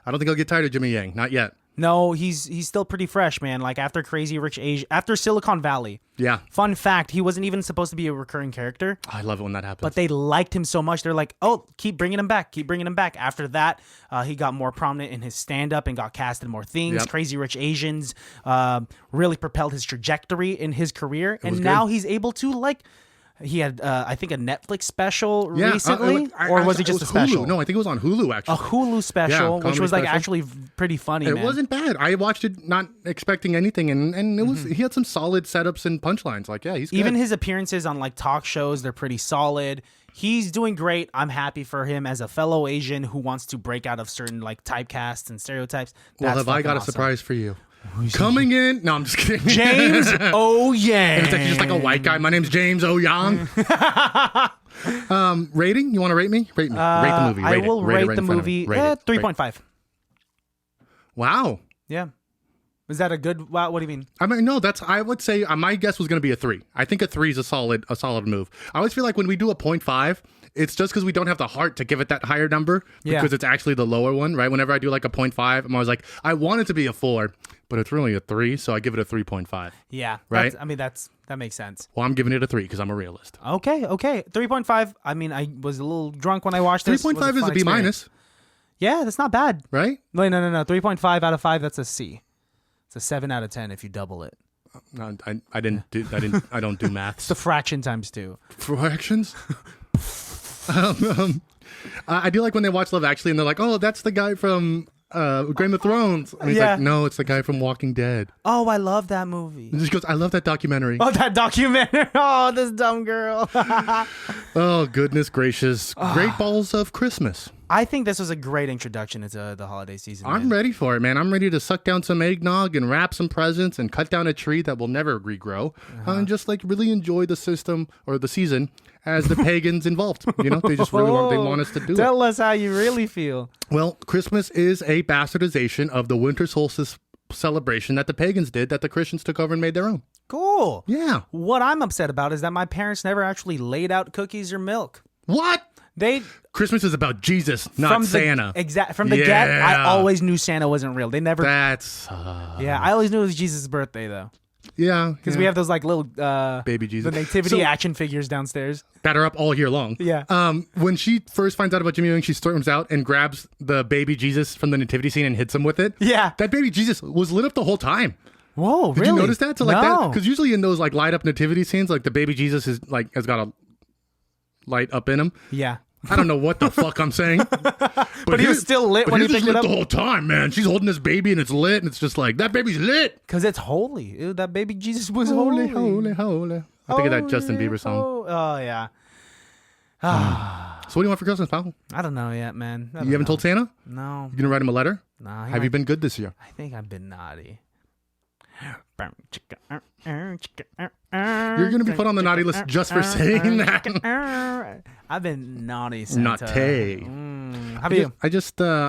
I don't think I'll get tired of Jimmy Yang. Not yet. No, he's still pretty fresh, man. Like after Crazy Rich Asian, after Silicon Valley. Yeah. Fun fact, he wasn't even supposed to be a recurring character. I love it when that happens. But they liked him so much. They're like, oh, keep bringing him back. After that, he got more prominent in his stand-up and got cast in more things. Yep. Crazy Rich Asians really propelled his trajectory in his career. And good. now he's able to like... He had, I think, a Netflix special recently, or was it just a special? Hulu. No, I think it was on Hulu, actually. A Hulu special, which was like special. actually pretty funny. It man. wasn't bad. I watched it not expecting anything, and it was. He had some solid setups and punchlines. Like, yeah, he's good. Even his appearances on like talk shows, they're pretty solid. He's doing great. I'm happy for him as a fellow Asian who wants to break out of certain like typecasts and stereotypes. Well, have I got a surprise for you? Coming in. No, I'm just kidding. James O Yang. It's like just like a white guy. My name's James O Yang. Rating? You want to rate me? Rate me. Rate the movie. I will rate the movie 3.5. Wow. Yeah. Is that a good? What do you mean? I mean, no. I would say my guess was going to be a 3. I think a 3 is a solid move. I always feel like when we do a 0.5, it's just because we don't have the heart to give it that higher number because it's actually the lower one, right? Whenever I do like a 0.5, I'm always like, I want it to be a 4, but it's really a 3, so I give it a 3.5. Yeah, right. That makes sense. Well, I'm giving it a 3 because I'm a realist. Okay, 3.5. I mean, I was a little drunk when I watched this. 3.5 is a B minus. Yeah, that's not bad, right? No. 3.5 out of 5. That's a C. It's a 7 out of 10 if you double it. No, I don't do maths. It's the fraction times 2. Fractions. I do like when they watch Love Actually and they're like, oh, that's the guy from Game of Thrones. And he's like, no, it's the guy from Walking Dead. Oh, I love that movie. And she goes, I love that documentary. Oh, that documentary. Oh, this dumb girl. Oh, goodness gracious. Great Balls of Christmas. I think this was a great introduction into the holiday season. I'm ready for it, man. I'm ready to suck down some eggnog and wrap some presents and cut down a tree that will never regrow and just like really enjoy the system or the season as the pagans involved. You know, they just really want us to do it. Tell us how you really feel. Well, Christmas is a bastardization of the winter solstice celebration that the pagans did that the Christians took over and made their own. Cool. Yeah. What I'm upset about is that my parents never actually laid out cookies or milk. What? Christmas is about Jesus, not Santa. From the get, I always knew Santa wasn't real. They never. That's. Yeah, I always knew it was Jesus' birthday though. Yeah, because we have those like little baby Jesus, the nativity action figures downstairs that are up all year long. Yeah. When she first finds out about Jimmy Yang, she storms out and grabs the baby Jesus from the nativity scene and hits him with it. Yeah, that baby Jesus was lit up the whole time. Whoa, Did you notice that? So like that, because usually in those like light up nativity scenes, like the baby Jesus has got a light up in him. Yeah. I don't know what the fuck I'm saying. But he was still lit when he picked it up. The whole time, man. She's holding this baby and it's lit, and it's just like, that baby's lit. Because it's holy. Ew, that baby Jesus was holy. Holy. I think of that Justin Bieber song. Oh, yeah. So what do you want for Christmas, pal? I don't know yet, man. You haven't told Santa? No. You gonna write him a letter? No. Have you been good this year? I think I've been naughty. You're gonna be put on the naughty list just for saying that. I've been naughty, Santa. Naughty. How about you?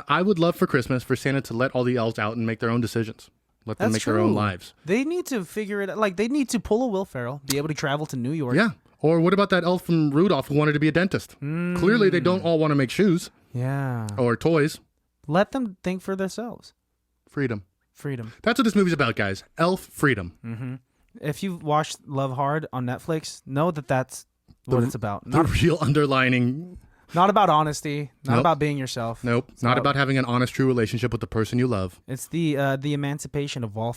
I would love for Christmas for Santa to let all the elves out and make their own decisions. Let them make their own lives. They need to figure it out. Like, they need to pull a Will Ferrell, be able to travel to New York. Yeah. Or what about that elf from Rudolph who wanted to be a dentist? Clearly, they don't all want to make shoes. Yeah. Or toys. Let them think for themselves. Freedom. That's what this movie's about, guys. Elf freedom. Mm-hmm. If you've watched Love Hard on Netflix, know that that's what it's about. The real underlining. Not about honesty. Not about being yourself. Nope. It's not about having an honest, true relationship with the person you love. It's the emancipation of all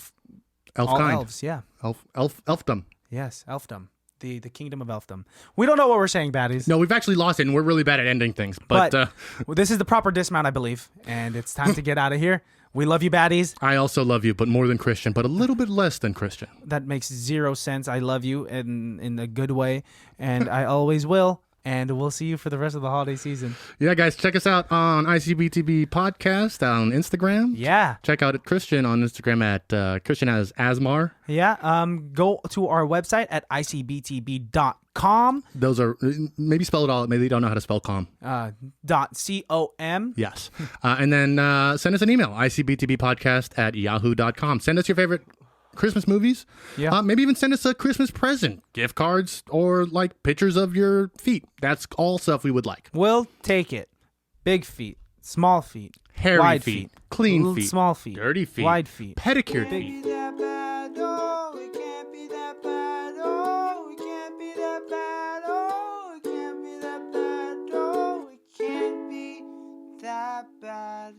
kind. elves. Yeah. Elfdom. Yes, elfdom. The kingdom of elfdom. We don't know what we're saying, baddies. No, we've actually lost it, and we're really bad at ending things. But this is the proper dismount, I believe, and it's time to get out of here. We love you, baddies. I also love you, but more than Christian, but a little bit less than Christian. That makes zero sense. I love you in a good way, and I always will. And we'll see you for the rest of the holiday season. Yeah, guys, check us out on ICBTB Podcast on Instagram. Yeah. Check out Christian on Instagram at Christian as Asmar. Yeah. Go to our website at icbtb.com. Those are, maybe spell it all. Maybe you don't know how to spell com. .com. Yes. And then send us an email, icbtbpodcast@yahoo.com. Send us your favorite Christmas movies. Yeah. Maybe even send us a Christmas present, gift cards, or like pictures of your feet. That's all stuff we would like. We'll take it. Big feet, small feet, hairy wide feet, clean feet, small feet, dirty feet, wide feet, pedicured feet. Bad.